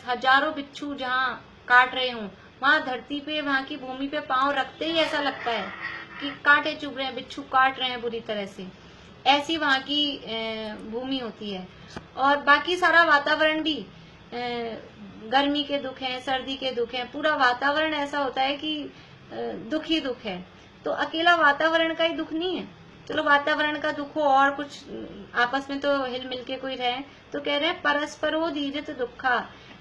हजारों बिच्छू जहाँ काट रहे हों, वहां धरती पे, वहां की भूमि पे पांव रखते ही ऐसा लगता है कि कांटे चुभ रहे हैं, बिच्छू काट रहे हैं बुरी तरह से। ऐसी वहां की भूमि होती है। और बाकी सारा वातावरण भी, गर्मी के दुख हैं, सर्दी के दुख हैं, पूरा वातावरण ऐसा होता है कि दुख ही दुख है। तो अकेला वातावरण का ही दुख नहीं है, चलो वातावरण का दुख हो और कुछ आपस में तो हिल मिल के कोई रहे, तो कह रहे हैं परस्परोदीरित दुखा,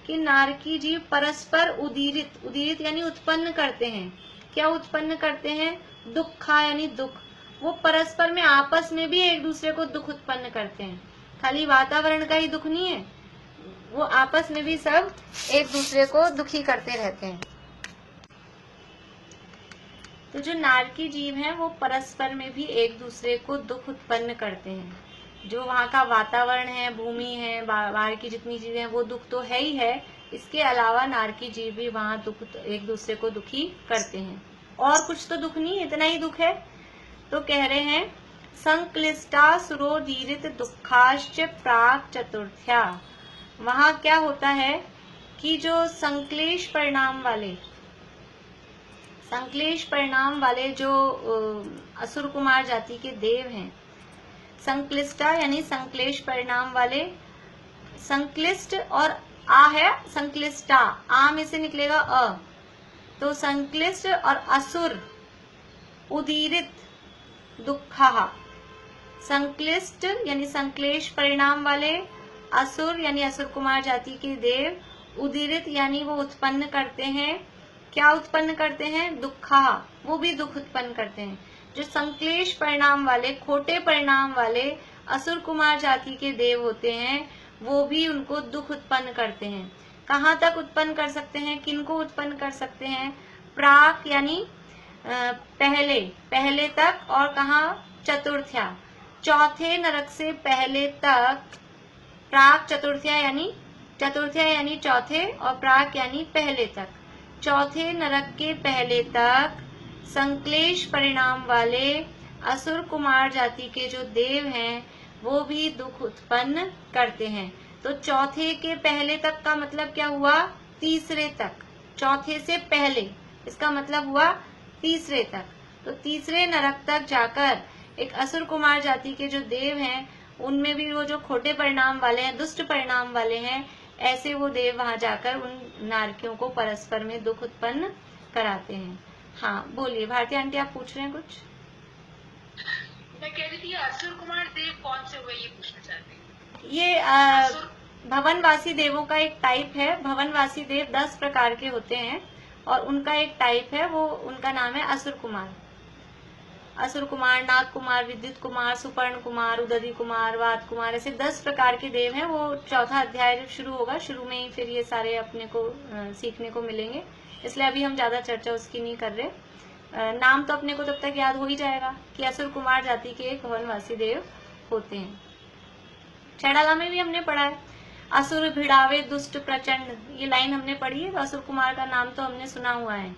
कि नारकी जीव परस्पर उदीरित यानी उत्पन्न करते हैं। क्या उत्पन्न करते हैं? दुखा यानी दुख। वो परस्पर में आपस में भी एक दूसरे को दुख उत्पन्न करते हैं। खाली वातावरण का ही दुख नहीं है, वो आपस में भी सब एक दूसरे को दुखी करते रहते हैं। तो जो नारकी जीव हैं वो परस्पर में भी एक दूसरे को दुख उत्पन्न करते हैं। जो वहाँ का वातावरण है, भूमि है, बाहर की जितनी चीजें हैं, वो दुख तो है ही है। इसके अलावा नारकी जीव भी वहाँ दुख, एक दूसरे को दुखी करते हैं। और कुछ तो दुख नहीं, इतना ही दुख है। तो कह रहे हैं संक्लिष्टा सुरोदीरित दुखाश्च प्राक चतुर्थ्या। वहाँ क्या होता है कि जो संक्लेश परिणाम वाले जो असुर कुमार जाति के देव हैं, संक्लिष्टा यानी संक्लेश परिणाम वाले, संक्लिष्ट और आ है संक्लिष्टा, आ में से निकलेगा अ, तो संक्लिष्ट और असुर उदीरित दुखा। संक्लिष्ट यानी संक्लेश परिणाम वाले, असुर यानी असुर कुमार जाति के देव, उदीरित यानी वो उत्पन्न करते हैं। क्या उत्पन्न करते हैं? दुखा, वो भी दुख उत्पन्न करते हैं। जो संक्लेश परिणाम वाले, खोटे परिणाम वाले असुर कुमार जाति के देव होते हैं, वो भी उनको दुख उत्पन्न करते हैं। कहाँ तक उत्पन्न कर सकते हैं? किनको उत्पन्न कर सकते हैं? प्राक यानी पहले तक, और कहाँ? चतुर्थ्या, चौथे नरक से पहले तक। प्राक चतुर्थ्या यानी चौथे, और प्राक यानी पहले तक। चौथे नरक के पहले तक संक्लेश परिणाम वाले असुर कुमार जाति के जो देव हैं वो भी दुख उत्पन्न करते हैं। तो चौथे के पहले तक का मतलब क्या हुआ? तीसरे तक। चौथे से पहले, इसका मतलब हुआ तीसरे तक। तो तीसरे नरक तक जाकर एक असुर कुमार जाति के जो देव हैं, उनमें भी वो जो खोटे परिणाम वाले हैं, दुष्ट परिणाम वाले हैं, ऐसे वो देव वहां जाकर उन नारकियों को परस्पर में दुख उत्पन्न कराते हैं। हाँ बोलिए भारती आंटी, आप पूछ रहे हैं कुछ? मैं कह रही थी असुर कुमार देव कौन से हुए, ये पूछना चाहती हूँ। ये भवनवासी देवों का एक टाइप है। भवनवासी देव 10 प्रकार के होते हैं और उनका एक टाइप है, वो उनका नाम है असुर कुमार। असुर कुमार, नाग कुमार, विद्युत कुमार, सुपर्ण कुमार, उदधी कुमार, वात कुमार, ऐसे 10 प्रकार के देव हैं। वो चौथा अध्याय शुरू होगा, शुरू में ही फिर ये सारे अपने को सीखने को मिलेंगे, इसलिए अभी हम ज्यादा चर्चा उसकी नहीं कर रहे। नाम तो अपने को तब तक याद हो ही जाएगा कि असुर कुमार जाति के एक भवनवासी देव होते हैं। छेड़ाला में भी हमने पढ़ा है, असुर भिड़ावे दुष्ट प्रचंड, ये लाइन हमने पढ़ी है। असुर कुमार का नाम तो हमने सुना हुआ है।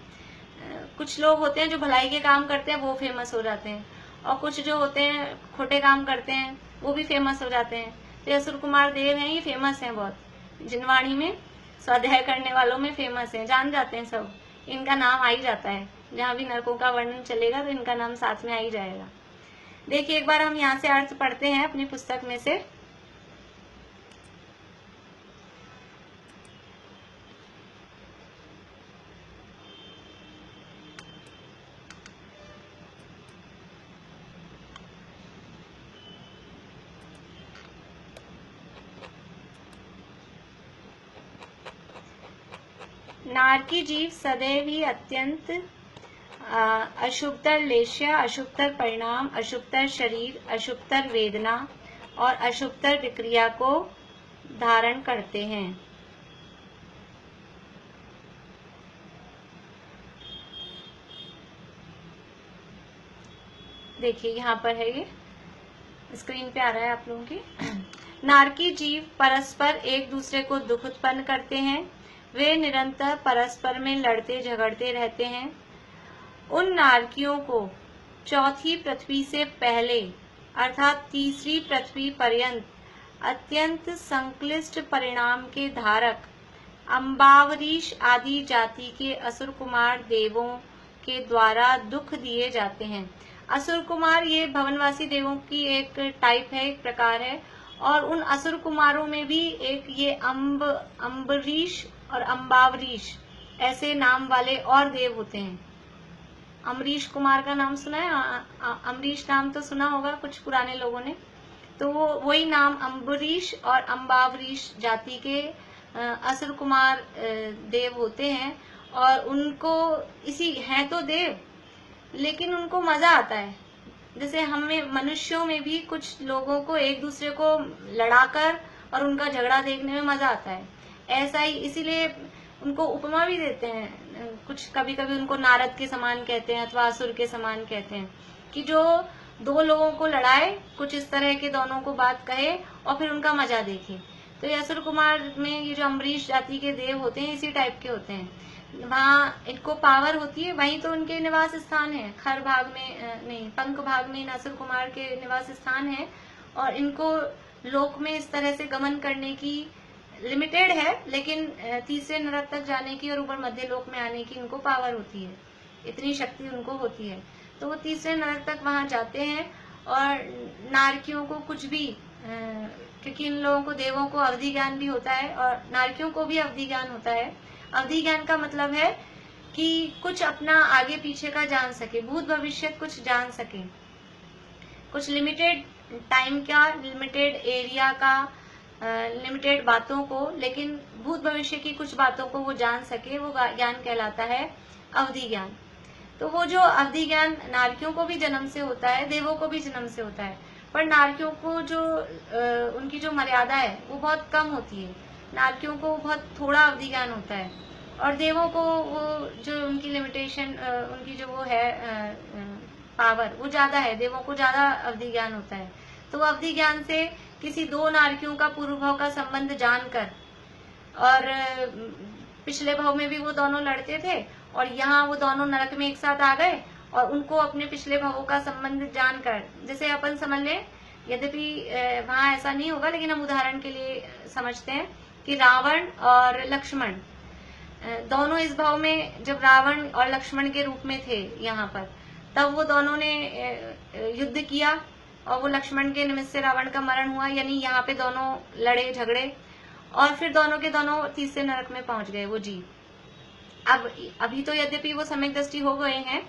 कुछ लोग होते हैं जो भलाई के काम करते हैं, वो फेमस हो जाते हैं, और कुछ जो होते हैं खोटे काम करते हैं, वो भी फेमस हो जाते हैं। तो असुर कुमार देव हैं, ये फेमस हैं बहुत, जिनवाणी में स्वाध्याय करने वालों में फेमस है, जान जाते हैं सब, इनका नाम आ ही जाता है। जहाँ भी नरकों का वर्णन चलेगा तो इनका नाम साथ में आ ही जाएगा। देखिए एक बार हम यहाँ से अर्थ पढ़ते हैं अपनी पुस्तक में से। नारकी जीव सदैव ही अत्यंत अशुभतर लेश्य, अशुभतर परिणाम, अशुभतर शरीर, अशुभतर वेदना और अशुभतर विक्रिया को धारण करते हैं। देखिए यहाँ पर है, ये स्क्रीन पे आ रहा है आप लोगों की। नारकी जीव परस्पर एक दूसरे को दुख उत्पन्न करते हैं। वे निरंतर परस्पर में लड़ते झगड़ते रहते हैं। उन नारकियों को चौथी पृथ्वी से पहले अर्थात तीसरी पृथ्वी पर्यंत अत्यंत संक्लिष्ट परिणाम के धारक अम्बावरीश आदि जाति के असुर कुमार देवों के द्वारा दुख दिए जाते हैं। असुर कुमार ये भवनवासी देवों की एक टाइप है, एक प्रकार है, और उन असुर कुमारों में भी एक ये अम्बरीश और अम्बावरीश ऐसे नाम वाले और देव होते हैं। अम्बरीश कुमार का नाम सुना है? अम्बरीश नाम तो सुना होगा कुछ पुराने लोगों ने। तो वो वही नाम अम्बरीश और अम्बावरीश जाति के असुर कुमार देव होते हैं। और उनको इसी हैं तो देव, लेकिन उनको मजा आता है। जैसे हमें मनुष्यों में भी कुछ लोगों को एक दूसरे को लड़ाकर और उनका झगड़ा देखने में मजा आता है। ऐसा ही इसीलिए उनको उपमा भी देते हैं, कुछ कभी कभी उनको नारद के समान कहते हैं अथवा असुर के समान कहते हैं, कि जो दो लोगों को लड़ाए, कुछ इस तरह के दोनों को बात कहे और फिर उनका मजा देखे। तो ये असुर कुमार में ये जो अम्बरीश जाति के देव होते हैं इसी टाइप के होते हैं। वहाँ इनको पावर होती है, वहीं तो उनके निवास स्थान है। खर भाग में नहीं, पंख भाग में इन असुर कुमार के निवास स्थान है। और इनको लोक में इस तरह से गमन करने की लिमिटेड है, लेकिन तीसरे नरक तक जाने की और ऊपर मध्य लोक में आने की इनको पावर होती है, इतनी शक्ति उनको होती है। तो वो तीसरे नरक तक वहां जाते हैं। और नारकियों को कुछ भी, क्योंकि इन लोगों को देवों को अवधि ज्ञान भी होता है और नारकियों को भी अवधि ज्ञान होता है। अवधि ज्ञान का मतलब है कि कुछ अपना आगे पीछे का जान सके, भूत भविष्य कुछ जान सके, कुछ लिमिटेड टाइम का, लिमिटेड एरिया का, लिमिटेड बातों को, लेकिन भूत भविष्य की कुछ बातों को वो जान सके, वो ज्ञान कहलाता है अवधि ज्ञान। तो वो जो अवधि ज्ञान नारकियों को भी जन्म से होता है, देवों को भी जन्म से होता है, पर नारकियों को जो उनकी जो मर्यादा है वो बहुत कम होती है। नारकियों को बहुत थोड़ा अवधि ज्ञान होता है, और देवों को वो जो उनकी लिमिटेशन, उनकी जो वो है पावर, वो ज्यादा है, देवों को ज्यादा अवधि ज्ञान होता है। तो वो अवधि ज्ञान से किसी दो नारकियों का पूर्व भाव का संबंध जानकर, और पिछले भाव में भी वो दोनों लड़ते थे और यहाँ वो दोनों नरक में एक साथ आ गए, और उनको अपने पिछले भावों का संबंध जानकर, जैसे अपन समझ लें, यद्यपि वहां ऐसा नहीं होगा, लेकिन हम उदाहरण के लिए समझते हैं कि रावण और लक्ष्मण दोनों इस भाव में, जब रावण और लक्ष्मण के रूप में थे यहाँ पर, तब वो दोनों ने युद्ध किया और वो लक्ष्मण के निमित्त से रावण का मरण हुआ, यानी यहाँ पे दोनों लड़े झगड़े और फिर दोनों के दोनों तीसरे नरक में पहुंच गए वो जीव। अब अभी तो यद्यपि वो सम्यक दृष्टि हो गए हैं,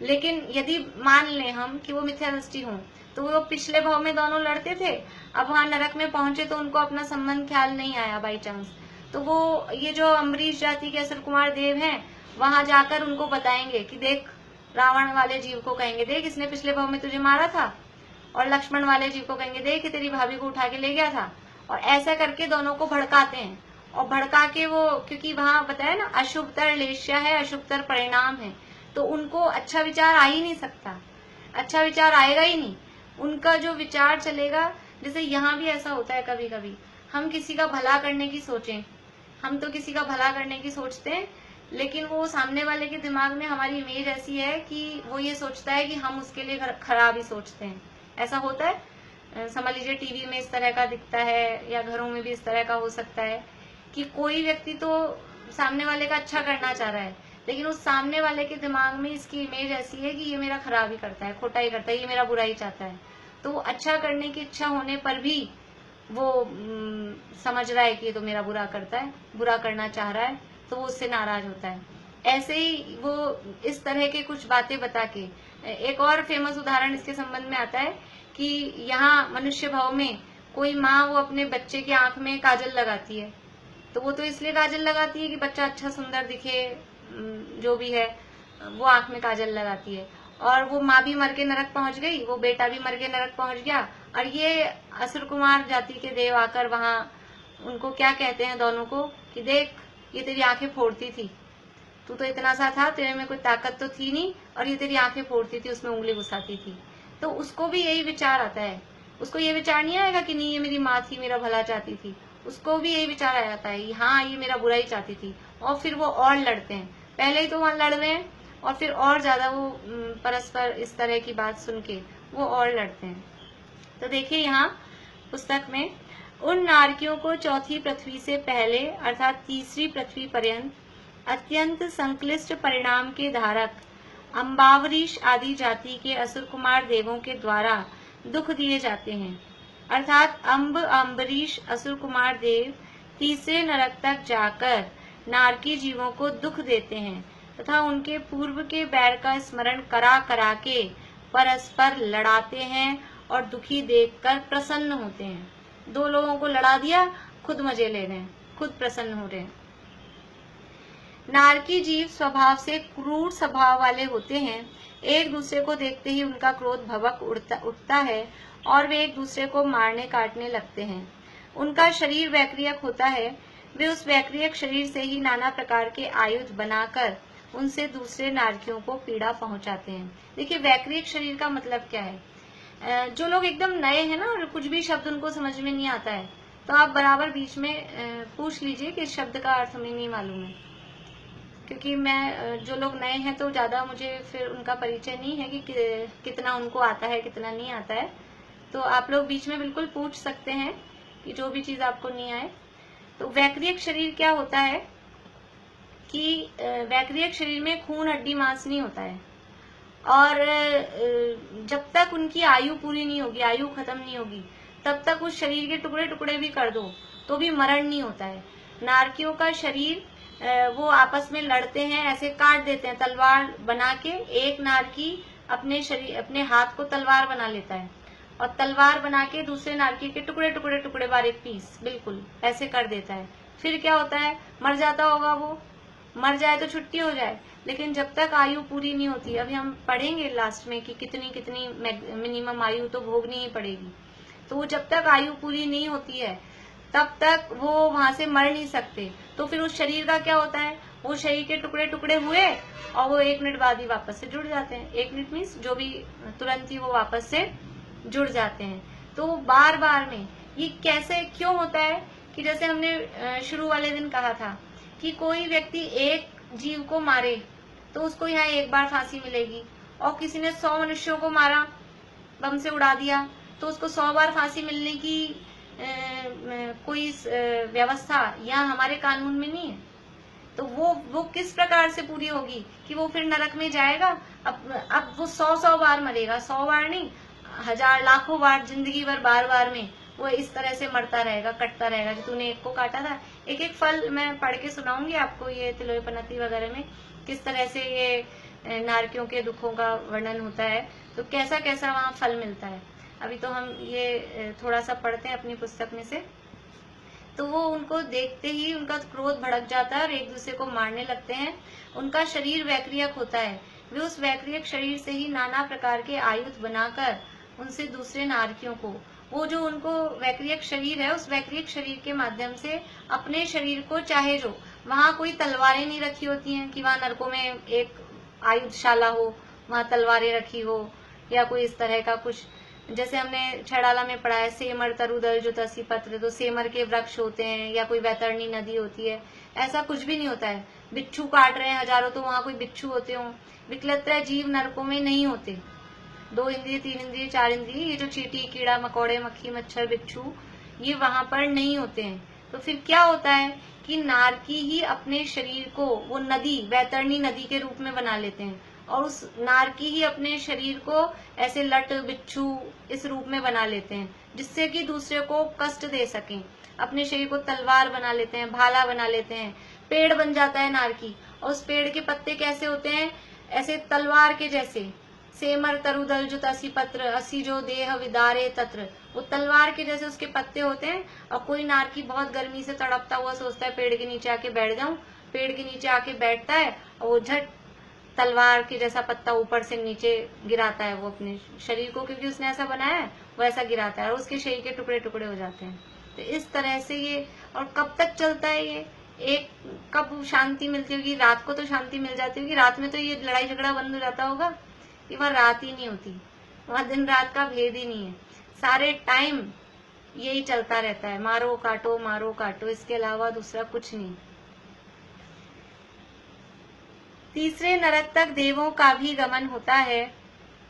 लेकिन यदि मान लें हम कि वो मिथ्या दृष्टि हों, तो वो पिछले भाव में दोनों लड़ते थे, अब वहां नरक में पहुंचे तो उनको अपना संबंध ख्याल नहीं आया बाई चांस, तो वो ये जो अम्बरीश जाति के असुर कुमार देव हैं, वहां जाकर उनको बताएंगे कि देख, रावण वाले जीव को कहेंगे देख इसने पिछले भाव में तुझे मारा था, और लक्ष्मण वाले जीव को कहेंगे देख तेरी भाभी को उठा के ले गया था, और ऐसा करके दोनों को भड़काते हैं। और भड़का के वो, क्योंकि वहां बताया ना अशुभतर लेश्या है, अशुभतर परिणाम है, तो उनको अच्छा विचार आ ही नहीं सकता, अच्छा विचार आएगा ही नहीं। उनका जो विचार चलेगा, जैसे यहाँ भी ऐसा होता है कभी कभी, हम किसी का भला करने की सोचें, हम तो किसी का भला करने की सोचते हैं, लेकिन वो सामने वाले के दिमाग में हमारी इमेज ऐसी है कि वो ये सोचता है कि हम उसके लिए खराब ही सोचते हैं। ऐसा होता है, समझ लीजिए टीवी में इस तरह का दिखता है, या घरों में भी इस तरह का हो सकता है कि कोई व्यक्ति तो सामने वाले का अच्छा करना चाह रहा है, लेकिन उस सामने वाले के दिमाग में इसकी इमेज ऐसी है कि ये मेरा खराब ही करता है, खोटा ही करता है, ये मेरा बुरा ही चाहता है। तो वो अच्छा करने की इच्छा होने पर भी वो समझ रहा है कि ये तो मेरा बुरा करता है, बुरा करना चाह रहा है, तो वो उससे नाराज होता है। ऐसे ही वो इस तरह के कुछ बातें बता के, एक और फेमस उदाहरण इसके संबंध में आता है कि यहाँ मनुष्य भाव में कोई माँ वो अपने बच्चे की आंख में काजल लगाती है, तो वो तो इसलिए काजल लगाती है कि बच्चा अच्छा सुंदर दिखे, जो भी है वो आंख में काजल लगाती है। और वो माँ भी मर के नरक पहुंच गई, वो बेटा भी मर के नरक पहुंच गया, और ये असुर कुमार जाति के देव आकर वहां उनको क्या कहते हैं दोनों को कि देख ये तेरी आंखें फोड़ती थी, तू तो इतना सा था, तेरे में कोई ताकत तो थी नहीं, और ये तेरी आंखें फोड़ती थी, उसमें उंगली घुसाती थी। तो उसको भी यही विचार आता है, उसको ये विचार नहीं आएगा कि नहीं ये मेरी माँ थी, मेरा भला चाहती थी, उसको भी यही विचार आ जाता है हाँ ये मेरा बुरा ही चाहती थी, और फिर वो और लड़ते हैं। पहले ही तो वहां लड़ रहे हैं और फिर और ज्यादा वो परस्पर इस तरह की बात सुन के वो और लड़ते हैं। तो देखिए यहाँ पुस्तक में, उन नारकियों को चौथी पृथ्वी से पहले अर्थात तीसरी पृथ्वी पर्यंत अत्यंत संक्लिष्ट परिणाम के धारक अम्बावरीश आदि जाति के असुर कुमार देवों के द्वारा दुख दिए जाते हैं। अर्थात अम्बरीश असुर कुमार देव तीसरे नरक तक जाकर नारकी जीवों को दुख देते हैं तथा उनके पूर्व के बैर का स्मरण करा करा के परस्पर लड़ाते हैं और दुखी देखकर प्रसन्न होते हैं। दो लोगों को लड़ा दिया, खुद मजे ले रहे हैं, खुद प्रसन्न हो रहे हैं। नारकी जीव स्वभाव से क्रूर स्वभाव वाले होते हैं। एक दूसरे को देखते ही उनका क्रोध भभक उठता है और वे एक दूसरे को मारने काटने लगते हैं। उनका शरीर वैक्रियक होता है। वे उस वैक्रियक शरीर से ही नाना प्रकार के आयुध बनाकर उनसे दूसरे नारकियों को पीड़ा पहुंचाते हैं। देखिए, वैक्रियक शरीर का मतलब क्या है? जो लोग एकदम नए हैं ना और कुछ भी शब्द उनको समझ में नहीं आता है, तो आप बराबर बीच में पूछ लीजिए कि इस शब्द का अर्थ हमें नहीं मालूम है, क्योंकि मैं जो लोग नए हैं तो ज्यादा मुझे फिर उनका परिचय नहीं है कि कितना उनको आता है कितना नहीं आता है। तो आप लोग बीच में बिल्कुल पूछ सकते हैं कि जो भी चीज आपको नहीं आए। तो वैक्रियक शरीर क्या होता है कि वैक्रियक शरीर में खून हड्डी मांस नहीं होता है, और जब तक उनकी आयु पूरी नहीं होगी, आयु खत्म नहीं होगी, तब तक उस शरीर के टुकड़े टुकड़े भी कर दो तो भी मरण नहीं होता है। नारकियों का शरीर वो आपस में लड़ते हैं, ऐसे काट देते हैं तलवार बना के। एक नारकी अपने हाथ को तलवार बना लेता है और तलवार बना के दूसरे नारकी के टुकड़े टुकड़े टुकड़े बारीक पीस बिल्कुल ऐसे कर देता है। फिर क्या होता है? मर जाता होगा वो, मर जाए तो छुट्टी हो जाए, लेकिन जब तक आयु पूरी नहीं होती, अभी हम पढ़ेंगे लास्ट में कि कितनी कितनी मिनिमम आयु तो भोगनी ही पड़ेगी, तो वो जब तक आयु पूरी नहीं होती है तब तक वो वहां से मर नहीं सकते। तो फिर उस शरीर का क्या होता है? वो शरीर के टुकड़े टुकड़े हुए और वो 1 मिनट बाद ही वापस से जुड़ जाते हैं। 1 मिनट मीन्स जो भी तुरंत ही वो वापस से जुड़ जाते हैं। तो बार बार में ये कैसे क्यों होता है कि जैसे हमने शुरू वाले दिन कहा था कि कोई व्यक्ति एक जीव को मारे तो उसको यहाँ एक बार फांसी मिलेगी, और किसी ने 100 मनुष्यों को मारा, बम से उड़ा दिया, तो उसको 100 बार फांसी मिलने की कोई व्यवस्था यहाँ हमारे कानून में नहीं है। तो वो किस प्रकार से पूरी होगी कि वो फिर नरक में जाएगा? अब वो 100 बार मरेगा, 100 बार नहीं, 1000 लाखों बार, जिंदगी भर बार बार में वो इस तरह से मरता रहेगा, कटता रहेगा कि तूने एक को काटा था। एक एक फल मैं पढ़ के सुनाऊंगी आपको, ये तिलोपनती वगैरह में किस तरह से ये नारकियों के दुखों का वर्णन होता है, तो कैसा कैसा वहाँ फल मिलता है। अभी तो हम ये थोड़ा सा पढ़ते हैं अपनी पुस्तक में से। तो वो उनको देखते ही उनका क्रोध भड़क जाता है और एक दूसरे को मारने लगते हैं। उनका शरीर वैक्रियक होता है। वे उस वैक्रियक शरीर से ही नाना प्रकार के आयुध बनाकर उनसे दूसरे नारकियों को, वो जो उनको वैक्रियक शरीर है, उस वैक्रियक शरीर के माध्यम से अपने शरीर को, चाहे जो वहाँ कोई तलवारें नहीं रखी होती हैं कि वहाँ नरकों में एक आयुधशाला हो, वहाँ तलवारें रखी हो या कोई इस तरह का कुछ, जैसे हमने छड़ाला में पढ़ा है सेमर तरुदल जो तसी पत्र, तो सेमर के वृक्ष होते हैं या कोई वैतरणी नदी होती है, ऐसा कुछ भी नहीं होता है। बिच्छू काट रहे हैं हजारों, तो वहाँ कोई बिच्छू होते हो। विकलत्र जीव नरकों में नहीं होते। 2 इंद्रिय, 3 इंद्रिय, 4 इंद्रिय, ये जो चींटी, कीड़ा मकोड़े, मक्खी, मच्छर, बिच्छू, ये वहां पर नहीं होते हैं। तो फिर क्या होता है कि नारकी ही अपने शरीर को वो नदी, वैतरणी नदी के रूप में बना लेते हैं, और उस नारकी ही अपने शरीर को ऐसे लट, बिच्छू इस रूप में बना लेते हैं, जिससे कि दूसरे को कष्ट दे सकें। अपने शरीर को तलवार बना लेते हैं, भाला बना लेते हैं, पेड़ बन जाता है नारकी, और उस पेड़ के पत्ते कैसे होते हैं? ऐसे तलवार के जैसे। सेमर तरुदल जो तसी पत्र, असी जो देह विदारे तत्र, वो तलवार के जैसे उसके पत्ते होते हैं। और कोई नारकी बहुत गर्मी से तड़पता हुआ सोचता है पेड़ के नीचे आके बैठ जाऊं, पेड़ के नीचे आके बैठता है और वो झट तलवार के जैसा पत्ता ऊपर से नीचे गिराता है, वो अपने शरीर को, क्योंकि उसने ऐसा बनाया है, वो ऐसा गिराता है और उसके शरीर के टुकड़े टुकड़े हो जाते हैं। तो इस तरह से ये, और कब तक चलता है ये? एक कब शांति मिलती होगी? रात को तो शांति मिल जाती होगी, रात में तो ये लड़ाई झगड़ा बंद हो जाता होगा कि वहाँ रात ही नहीं होती, वहाँ दिन रात का भेद ही नहीं है, सारे टाइम यही चलता रहता है, मारो काटो, इसके अलावा दूसरा कुछ नहीं। तीसरे नरक तक देवों का भी गमन होता है,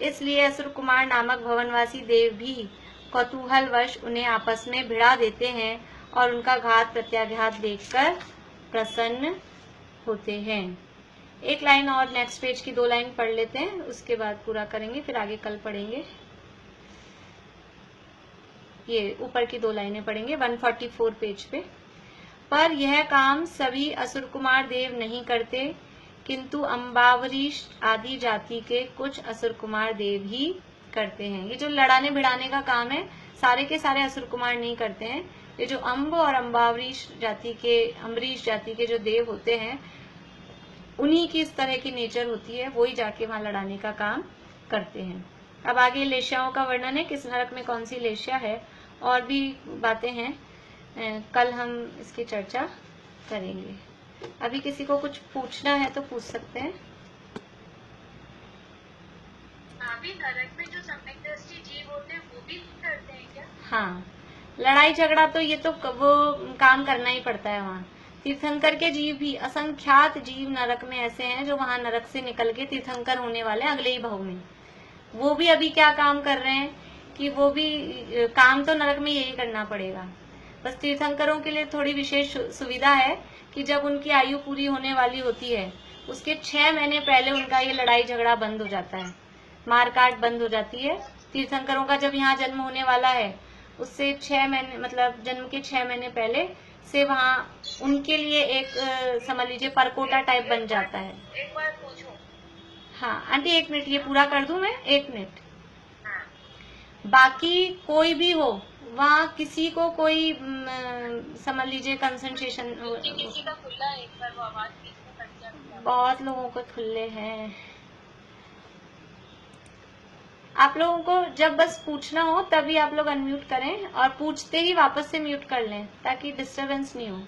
इसलिए असुर कुमार नामक भवनवासी देव भी कौतूहलवश उन्हें आपस में भिड़ा देते हैं और उनका घात प्रत्याघात देखकर प्रसन्न होते हैं। एक लाइन और नेक्स्ट पेज की 2 लाइन पढ़ लेते हैं, उसके बाद पूरा करेंगे, फिर आगे कल पढ़ेंगे। ये ऊपर की 2 लाइनें पढ़ेंगे 144 पेज पे। पर यह काम सभी असुर कुमार देव नहीं करते, किंतु अम्बावरीश आदि जाति के कुछ असुर कुमार देव ही करते हैं। ये जो लड़ाने भिड़ाने का काम है सारे के सारे असुर कुमार नहीं करते हैं। ये जो अम्ब और अम्बावरीश जाति के, अम्बरीश जाति के जो देव होते हैं, उन्हीं की इस तरह की नेचर होती है, वही जाके वहां लड़ाने का काम करते हैं। अब आगे लेश्याओं का वर्णन है, किस नरक में कौन सी लेश्या है, और भी बातें हैं, कल हम इसकी चर्चा करेंगे। अभी किसी को कुछ पूछना है तो पूछ सकते हैं। अभी नरक में जो सम्यकदृष्टि जीव होते हैं वो भी करते हैं क्या? हाँ, लड़ाई झगड़ा तो ये तो वो काम करना ही पड़ता है वहाँ। तीर्थंकर के जीव भी, असंख्यात जीव नरक में ऐसे हैं जो वहाँ नरक से निकल के तीर्थंकर होने वाले अगले ही भाव में। वो भी अभी क्या काम कर रहे हैं कि वो भी काम तो नरक में यही करना पड़ेगा। बस तीर्थंकरों के लिए थोड़ी विशेष सुविधा है कि जब उनकी आयु पूरी होने वाली होती है उसके 6 महीने पहले उनका ये लड़ाई झगड़ा बंद हो जाता है, मारकाट बंद हो जाती है। तीर्थंकरों का जब यहाँ जन्म होने वाला है उससे 6 महीने, मतलब जन्म के 6 महीने पहले से वहाँ उनके लिए एक समझ लीजिए परकोटा टाइप बन जाता है। एक बार पूछो। हाँ आंटी 1 मिनट, ये पूरा कर दूं मैं, 1 मिनट। बाकी कोई भी हो वहाँ किसी को कोई समझ लीजिए कंसंट्रेशन, किसी का खुला है, एक बार वो आवाज बीच में कट जाती है। बहुत लोगों को खुले हैं। आप लोगों को जब बस पूछना हो तभी आप लोग अनम्यूट करें, और पूछते ही वापस से म्यूट कर लें ताकि डिस्टरबेंस नहीं हो।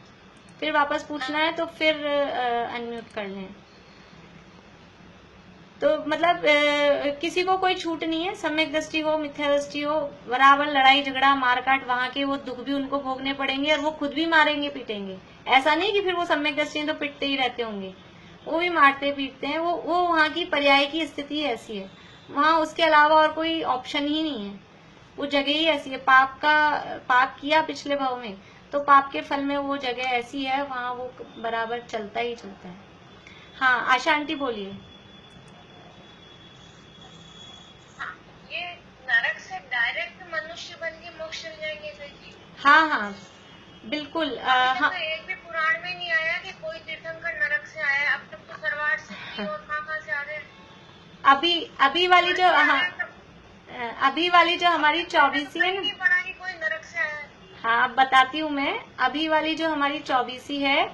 फिर वापस पूछना है तो फिर अनम्यूट कर लें। तो मतलब किसी को कोई छूट नहीं है, सम्यक दृष्टि हो मिथ्या दृष्टि हो, बराबर लड़ाई झगड़ा मारकाट वहां के वो दुख भी उनको भोगने पड़ेंगे, और वो खुद भी मारेंगे पीटेंगे। ऐसा नहीं कि फिर वो सम्यक दृष्टि तो पिटते ही रहते होंगे, वो भी मारते पीटते हैं। वो वहाँ की पर्याय की स्थिति ऐसी है, वहाँ उसके अलावा और कोई ऑप्शन ही नहीं है। वो जगह ही ऐसी है, पाप किया पिछले भाव में तो पाप के फल में वो जगह ऐसी है, वहाँ वो बराबर चलता ही चलता है। हाँ आशा आंटी बोलिए। ये नरक से डायरेक्ट मनुष्य बन के मोक्ष चल जाएंगे फिर जी? हाँ हाँ बिल्कुल। हाँ, तो एक भी पुराण में नहीं आया कि कोई तीर्थंकर नरक से आया। अब तक तो सरवार से और कहाँ से आ रहे हैं। अभी वाली जो, हाँ अभी वाली जो हमारी 24वीं है ना, पढ़ा कि कोई नरक से आया है। हाँ बताती हूँ मैं। अभी वाली जो हमारी 24वीं है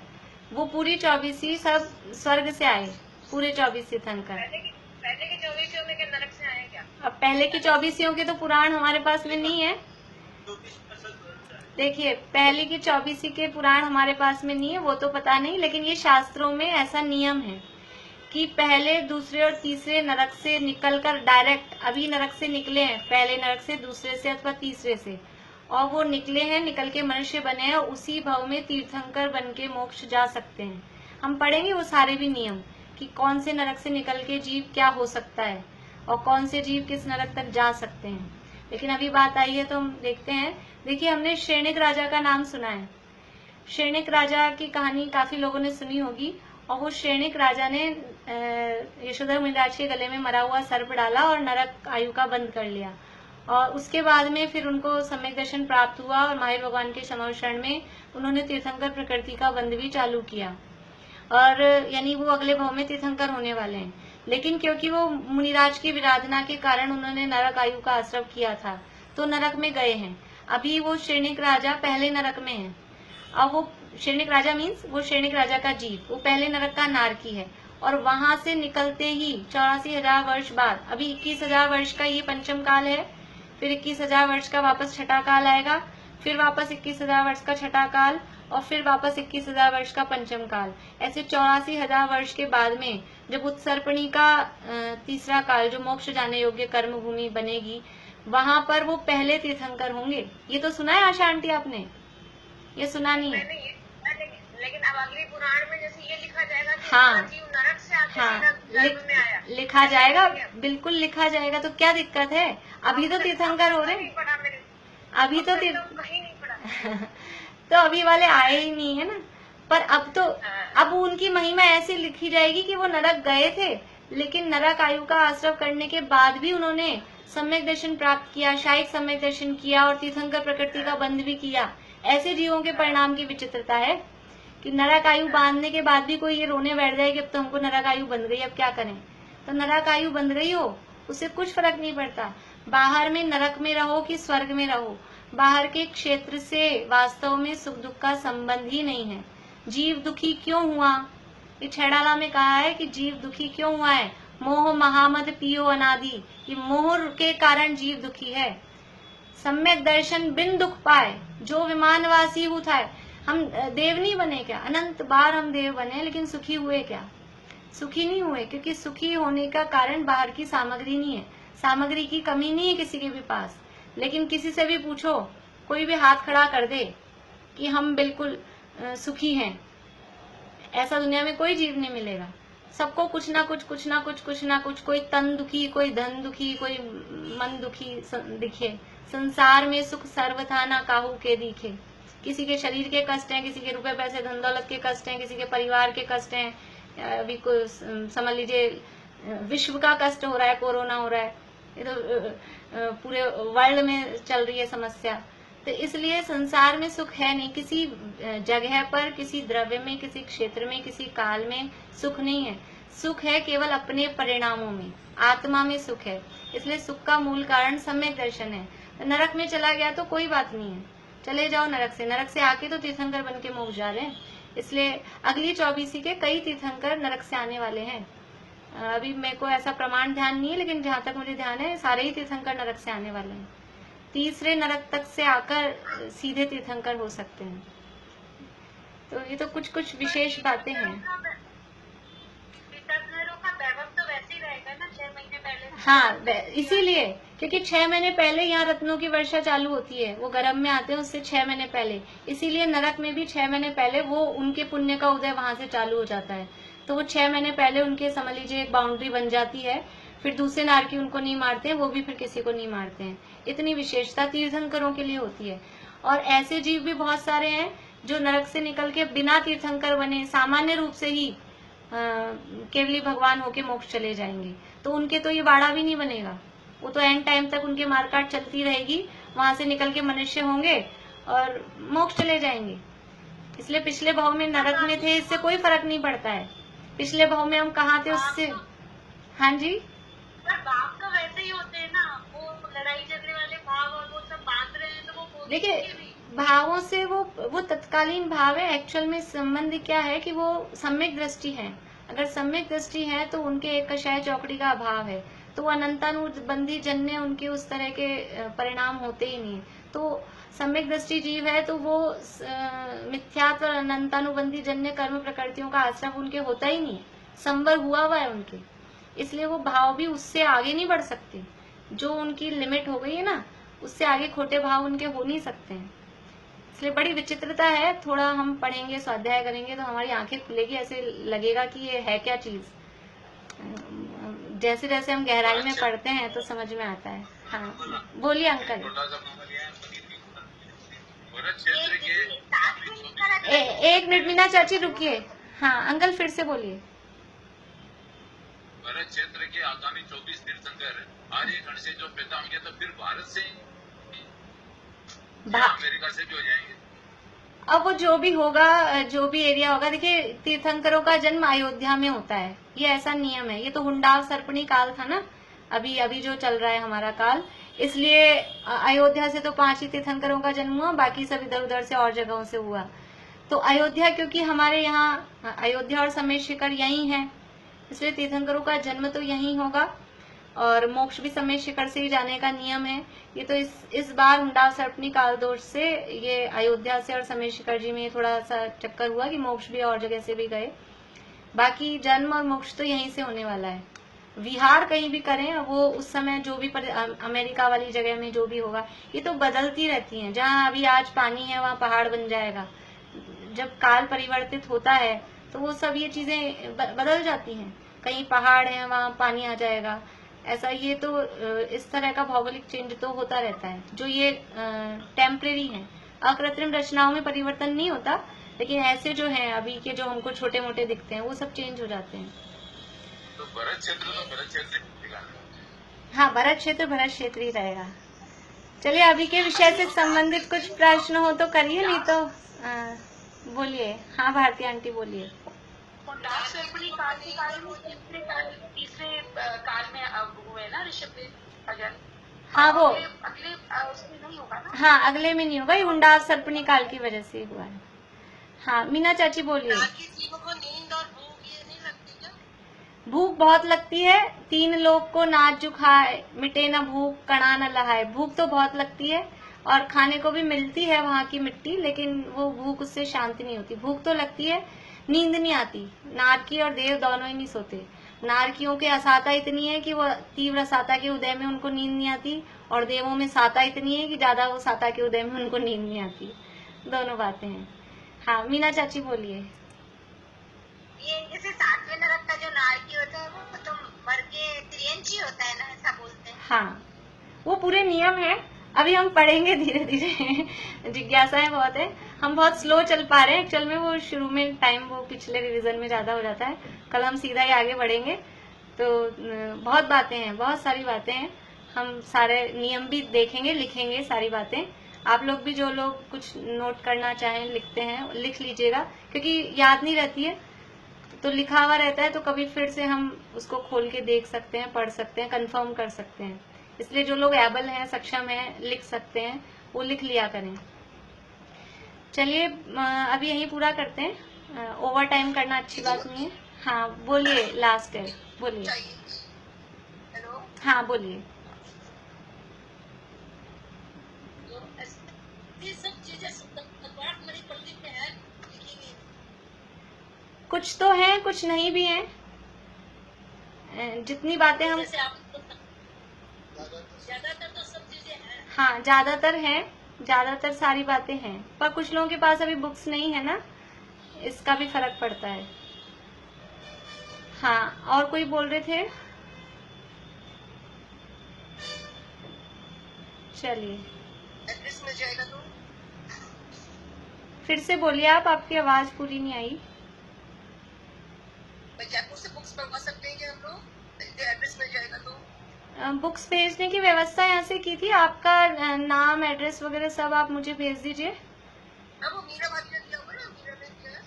वो पूरी 24वीं सब स्वर्ग से आए, पूरे 24 तीर्थंकर। पहले की 24 में क्या नरक से आए क्या? अब पहले की 24 के तो पुराण हमारे पास में नहीं है। देखिए पहले की 24 के पुराण हमारे पास में नहीं है, वो तो पता नहीं, लेकिन ये शास्त्रों में ऐसा नियम है कि पहले दूसरे और तीसरे नरक से निकलकर डायरेक्ट अभी नरक से निकले हैं, पहले नरक से दूसरे से अथवा तीसरे से, और वो निकले हैं, निकल के मनुष्य बने हैं, उसी भाव में तीर्थंकर बन के मोक्ष जा सकते हैं। हम पढ़ेंगे वो सारे भी नियम कि कौन से नरक से निकल के जीव क्या हो सकता है और कौन से जीव किस नरक तक जा सकते हैं। लेकिन अभी बात आई है तो हम देखते हैं। देखिए हमने श्रेणिक राजा का नाम सुना है, श्रेणिक राजा की कहानी काफी लोगों ने सुनी होगी। और वो श्रेणिक राजा ने यशोधर मुनिराज के गले में मरा हुआ सर्प डाला और नरक आयु का बंद कर लिया, और उसके बाद में फिर उनको सम्यक दर्शन प्राप्त हुआ और महावीर भगवान के समावेशन में उन्होंने तीर्थंकर प्रकृति का बंद भी चालू किया, और यानी वो अगले भाव में तीर्थंकर होने वाले हैं। लेकिन क्योंकि वो मुनिराज की विराधना के कारण उन्होंने नरक आयु का आश्रय किया था तो नरक में गए हैं। अभी वो श्रेणिक राजा पहले नरक में है। अब वो श्रेणिक राजा मीन्स वो श्रेणिक राजा का जीव, वो पहले नरक का नारकी है, और वहां से निकलते ही 84,000 वर्ष बाद, अभी 21,000 वर्ष का ये पंचम काल है, फिर 21,000 वर्ष का वापस छठा काल आएगा, फिर वापस 21,000 वर्ष का छठा काल, और फिर वापस 21,000 वर्ष का पंचम काल। ऐसे 84,000 वर्ष के बाद में जब उत्सर्पणी का तीसरा काल जो मोक्ष जाने योग्य कर्म भूमि बनेगी, वहां पर वो पहले तीर्थंकर होंगे। ये तो सुना है आशा आंटी आपने? ये सुना नहीं है? लेकिन अब अगली पुराण में जैसे ये लिखा जाएगा कि हाँ, जीव नरक से आके हाँ में आया, लिखा जाएगा, बिल्कुल लिखा जाएगा। तो क्या दिक्कत है? अभी तो तीर्थंकर हो रहे हैं। अभी तो मैंने तो कहीं नहीं पढ़ा। तो अभी वाले आए ही नहीं है ना। पर अब उनकी महिमा ऐसे लिखी जाएगी कि वो नरक गए थे, लेकिन नरक आयु का आश्रय करने के बाद भी उन्होंने सम्यक दर्शन प्राप्त किया, शायद सम्यक दर्शन किया और तीर्थंकर प्रकृति का बंध भी किया। ऐसे जीवों के परिणाम की विचित्रता है कि नरक आयु बांधने के बाद भी कोई ये रोने बैठ जाए कि अब तो हमको नरक आयु बंध गई, अब क्या करें। तो नरक आयु बंध गई हो, उससे कुछ फर्क नहीं पड़ता। बाहर में नरक में रहो कि स्वर्ग में रहो, बाहर के क्षेत्र से वास्तव में सुख दुख का संबंध ही नहीं है। जीव दुखी क्यों हुआ, ये छेड़ाला में कहा है कि जीव दुखी क्यों हुआ है। मोह महामद पियो अनादि, ये मोह के कारण जीव दुखी है। सम्यक दर्शन बिन दुख पाए, जो विमानवासी हुआ है। हम देव नहीं बने क्या, अनंत बार हम देव बने, लेकिन सुखी हुए क्या? सुखी नहीं हुए, क्योंकि सुखी होने का कारण बाहर की सामग्री नहीं है। सामग्री की कमी नहीं है किसी के भी पास, लेकिन किसी से भी पूछो, कोई भी हाथ खड़ा कर दे कि हम बिल्कुल सुखी हैं, ऐसा दुनिया में कोई जीव नहीं मिलेगा। सबको कुछ ना कुछ, कोई तन दुखी, कोई धन दुखी, कोई मन दुखी दिखे। संसार में सुख सर्वथा ना काहू के दिखे। किसी के शरीर के कष्ट हैं, किसी के रुपए पैसे धन दौलत के कष्ट हैं, किसी के परिवार के कष्ट हैं, अभी समझ लीजिए विश्व का कष्ट हो रहा है, कोरोना हो रहा है, ये तो पूरे वर्ल्ड में चल रही है समस्या। तो इसलिए संसार में सुख है नहीं, किसी जगह पर, किसी द्रव्य में, किसी क्षेत्र में, किसी काल में सुख नहीं है। सुख है केवल अपने परिणामों में, आत्मा में सुख है। इसलिए सुख का मूल कारण सम्यक दर्शन है। नरक में चला गया तो कोई बात नहीं है, चले जाओ नरक से आके तो तीर्थंकर बन के मोक्ष जा रहे हैं। इसलिए अगली 24 के कई तीर्थंकर नरक से आने वाले हैं। अभी मेरे को ऐसा प्रमाण ध्यान नहीं है, लेकिन जहां तक मुझे ध्यान है सारे ही तीर्थंकर नरक से आने वाले हैं। तीसरे नरक तक से आकर सीधे तीर्थंकर हो सकते हैं। तो ये तो कुछ विशेष बातें हैं। तीर्थंकरों का वैभव तो वैसे ही रहेगा ना 6 महीने पहले। हाँ, इसीलिए क्योंकि 6 महीने पहले यहाँ रत्नों की वर्षा चालू होती है, वो गर्भ में आते हैं उससे 6 महीने पहले। इसीलिए नरक में भी 6 महीने पहले वो उनके पुण्य का उदय वहां से चालू हो जाता है। तो वो 6 महीने पहले उनके समझ लीजिए एक बाउंड्री बन जाती है। फिर दूसरे नारकी उनको नहीं मारते हैं, वो भी फिर किसी को नहीं मारते हैं। इतनी विशेषता तीर्थंकरों के लिए होती है। और ऐसे जीव भी बहुत सारे हैं जो नरक से निकल के बिना तीर्थंकर बने सामान्य रूप से ही केवली भगवान होके मोक्ष चले जाएंगे। तो उनके तो ये बाड़ा भी नहीं बनेगा, वो तो एंड टाइम तक उनके मारकाट चलती रहेगी, वहां से निकल के मनुष्य होंगे और मोक्ष चले जाएंगे। इसलिए पिछले भाव में नरक में थे, इससे कोई फर्क नहीं पड़ता है। पिछले भाव में हम कहाँ थे उससे। हाँ जी, भाव तो वैसे ही होते हैं ना, वो लड़ाई झगड़े वाले भाव और वो सब बांध रहे हैं, तो वो देखिए भावों से वो तत्कालीन भाव है। एक्चुअल में संबंध क्या है कि वो सम्यक दृष्टि है। अगर सम्यक दृष्टि है तो उनके एक कषाय चौकड़ी का अभाव है, तो वो अनंतानुबंधी जन्य उनके उस तरह के परिणाम होते ही नहीं। तो सम्यक दृष्टि जीव है तो वो मिथ्यात्व और अनंतानुबंधी जन्य कर्म प्रकृतियों का आश्रय उनके होता ही नहीं है, संवर हुआ है उनके। इसलिए वो भाव भी उससे आगे नहीं बढ़ सकते। जो उनकी लिमिट हो गई है ना, उससे आगे खोटे भाव उनके हो नहीं सकते हैं। इसलिए बड़ी विचित्रता है। थोड़ा हम पढ़ेंगे, स्वाध्याय करेंगे तो हमारी आंखें खुलेगी, ऐसे लगेगा कि ये है क्या चीज। जैसे जैसे हम गहराई में पढ़ते हैं तो समझ में आता है। हाँ बोलिए अंकल। एक मिनट मीना चाची रुकिए। हाँ अंकल फिर से बोलिए। भारत क्षेत्र के आगामी 24 तीर्थंकर आर्य खंड से जो पैदा होंगे तो फिर भारत से अमेरिका से भी हो जाएंगे। अब वो जो भी होगा, जो भी एरिया होगा, देखिए तीर्थंकरों का जन्म अयोध्या में होता है, ये ऐसा नियम है। ये तो हुंडाव सर्पणी काल था ना, अभी जो चल रहा है हमारा काल, इसलिए अयोध्या से तो 5 ही तीर्थंकरों का जन्म हुआ, बाकी सब इधर उधर से और जगहों से हुआ। तो अयोध्या, क्योंकि हमारे यहाँ अयोध्या और समेत शिखर यही है, इसलिए तीर्थंकरों का जन्म तो यही होगा और मोक्ष भी समेत शिखर से ही जाने का नियम है। ये तो इस बार हुंडाव सर्पणी काल दोष से ये अयोध्या से और समेत शिखर जी में थोड़ा सा चक्कर हुआ कि मोक्ष भी और जगह से भी गए। बाकी जन्म और मोक्ष तो यहीं से होने वाला है। विहार कहीं भी करें, वो उस समय जो भी अमेरिका वाली जगह में जो भी होगा, ये तो बदलती रहती हैं। जहाँ अभी आज पानी है वहाँ पहाड़ बन जाएगा। जब काल परिवर्तित होता है तो वो सब ये चीजें बदल जाती हैं। कहीं पहाड़ है वहाँ पानी आ जाएगा, ऐसा ये तो इस तरह का भौगोलिक चेंज तो होता रहता है, जो ये टेम्परेरी है। अकृत्रिम रचनाओं में परिवर्तन नहीं होता, लेकिन ऐसे जो हैं अभी के जो हमको छोटे मोटे दिखते हैं वो सब चेंज हो जाते हैं। तो भरत क्षेत्र हाँ, भरत क्षेत्र ही रहेगा। चलिए, अभी के विषय से संबंधित कुछ प्रश्न हो तो करिए, नहीं तो बोलिए। हाँ भारती आंटी बोलिए। तीसरे काल में हुए ना ऋषभ अजन। हाँ वो अगले उसमें नहीं होगा ना? हाँ, अगले में नहीं होगा, ये हुंडार सर्पणी काल की वजह से हुआ है। हाँ मीना चाची बोलिए। नींद और भूख ये नहीं लगती क्या? भूख बहुत लगती है। 3 लोग को नाच जो खाए, मिटे न भूख कणा न लहाए। भूख तो बहुत लगती है और खाने को भी मिलती है वहाँ की मिट्टी, लेकिन वो भूख उससे शांति नहीं होती। भूख तो लगती है, नींद नहीं आती। नारकी और देव दोनों ही नहीं सोते। नारकियों के असाता इतनी है कि वो तीव्र साता के उदय में उनको नींद नहीं आती, और देवों में साता इतनी है कि ज्यादा वो साता के उदय में उनको नींद नहीं आती। दोनों बातें हैं। हाँ मीना चाची बोलिए। ये जैसे 7वें नरक का जो नारकी होता है वो तो मर के त्रियंची होता है ना, ऐसा बोलते हैं। हाँ, वो पूरे नियम है। अभी हम पढ़ेंगे धीरे धीरे। जिज्ञासाएं बहुत है, हम बहुत स्लो चल पा रहे हैं एक्चुअल में। वो शुरू में टाइम वो पिछले रिवीजन में ज्यादा हो जाता है। कल हम सीधा ही आगे बढ़ेंगे। तो बहुत बातें हैं, बहुत सारी बातें हैं। हम सारे नियम भी देखेंगे, लिखेंगे सारी बातें। आप लोग भी जो लोग कुछ नोट करना चाहें, लिखते हैं, लिख लीजिएगा, क्योंकि याद नहीं रहती है तो लिखा हुआ रहता है, तो कभी फिर से हम उसको खोल के देख सकते हैं, पढ़ सकते हैं, कंफर्म कर सकते हैं। इसलिए जो लोग एबल हैं, सक्षम हैं, लिख सकते हैं, वो लिख लिया करें। चलिए अभी यही पूरा करते हैं। ओवर टाइम करना अच्छी बात नहीं है। हाँ बोलिए, लास्ट है, बोलिए। हेलो, हाँ बोलिए। ये सब चीजें मणि प्रदीप में है लिखी हुई। कुछ तो है, कुछ नहीं भी है। जितनी बातें हम ज्यादातर तो सब चीजें हैं। हाँ ज्यादातर है, ज्यादातर सारी बातें हैं, पर कुछ लोगों के पास अभी बुक्स नहीं है ना, इसका भी फर्क पड़ता है। हाँ, और कोई बोल रहे थे? चलिए एड्रेस मिल जाएगा तो फिर से बोलिए आप, आपकी आवाज पूरी नहीं आई। जयपुर से बुक्स मंगवा सकते हैं क्या हम लोग? एड्रेस मिल जाएगा तो बुक्स भेजने की व्यवस्था यहाँ से की थी। आपका नाम, एड्रेस वगैरह सब आप मुझे भेज दीजिए। वो मीरा भाभी ने दिया होगा ना, मीरा ने दिया है।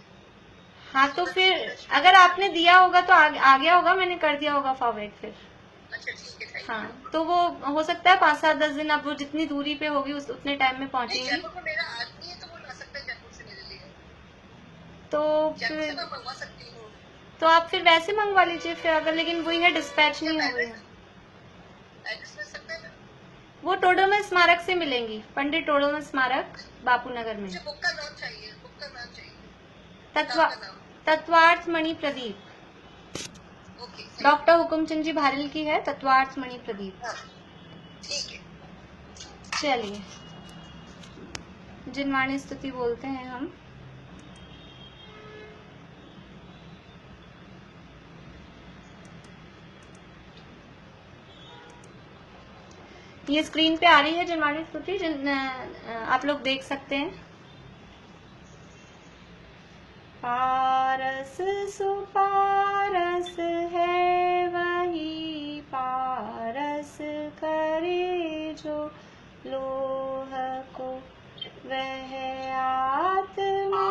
हाँ तो फिर अगर आपने दिया होगा तो आ गया होगा, मैंने कर दिया होगा फॉरवर्ड फिर। अच्छा ठीक है, थैंक हाँ तो वो हो सकता है 5-7-10 दिन, अब वो जितनी दूरी पे होगी उतने टाइम में यू। पहुंचेंगी। जयपुर में मेरा आदमी है तो वो ला सकता है जयपुर से मेरे लिए। तो जयपुर से फिर मैं मंगवा सकती हूँ। तो आप फिर वैसे मंगवा लीजिए फिर, अगर, लेकिन वही है, डिस्पैच नहीं हो गई है। एड्रेस मिल सकता है ना? वो टोडरमल स्मारक से मिलेंगी, पंडित टोडरमल स्मारक, बापू नगर में। मुझे बुक का नाम चाहिए, बुक का नाम चाहिए। तत्वार्थ मणि प्रदीप। ओके, डॉक्टर हुकुमचंद जी भारिल की है तत्वार्थ मणि प्रदीप। हाँ, ठीक है। चलिए, जिनवाणी स्तुति बोलते हैं हम। ये स्क्रीन पे आ रही है जिनवाणी स्तुति, आप लोग देख सकते हैं। पारस सुपारस है वही पारस करे जो लोह को, वह आत्मा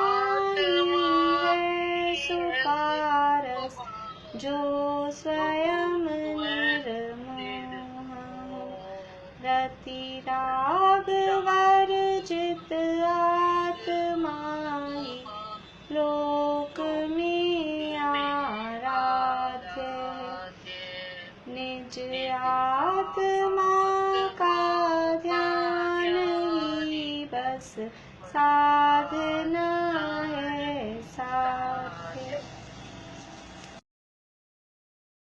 है सुपारस जो स्वयं निर्मोह हो। रति राग वर्जित आत्मा ही लोक में आराध्य है। निज आत्मा का ध्यान ही बस साधना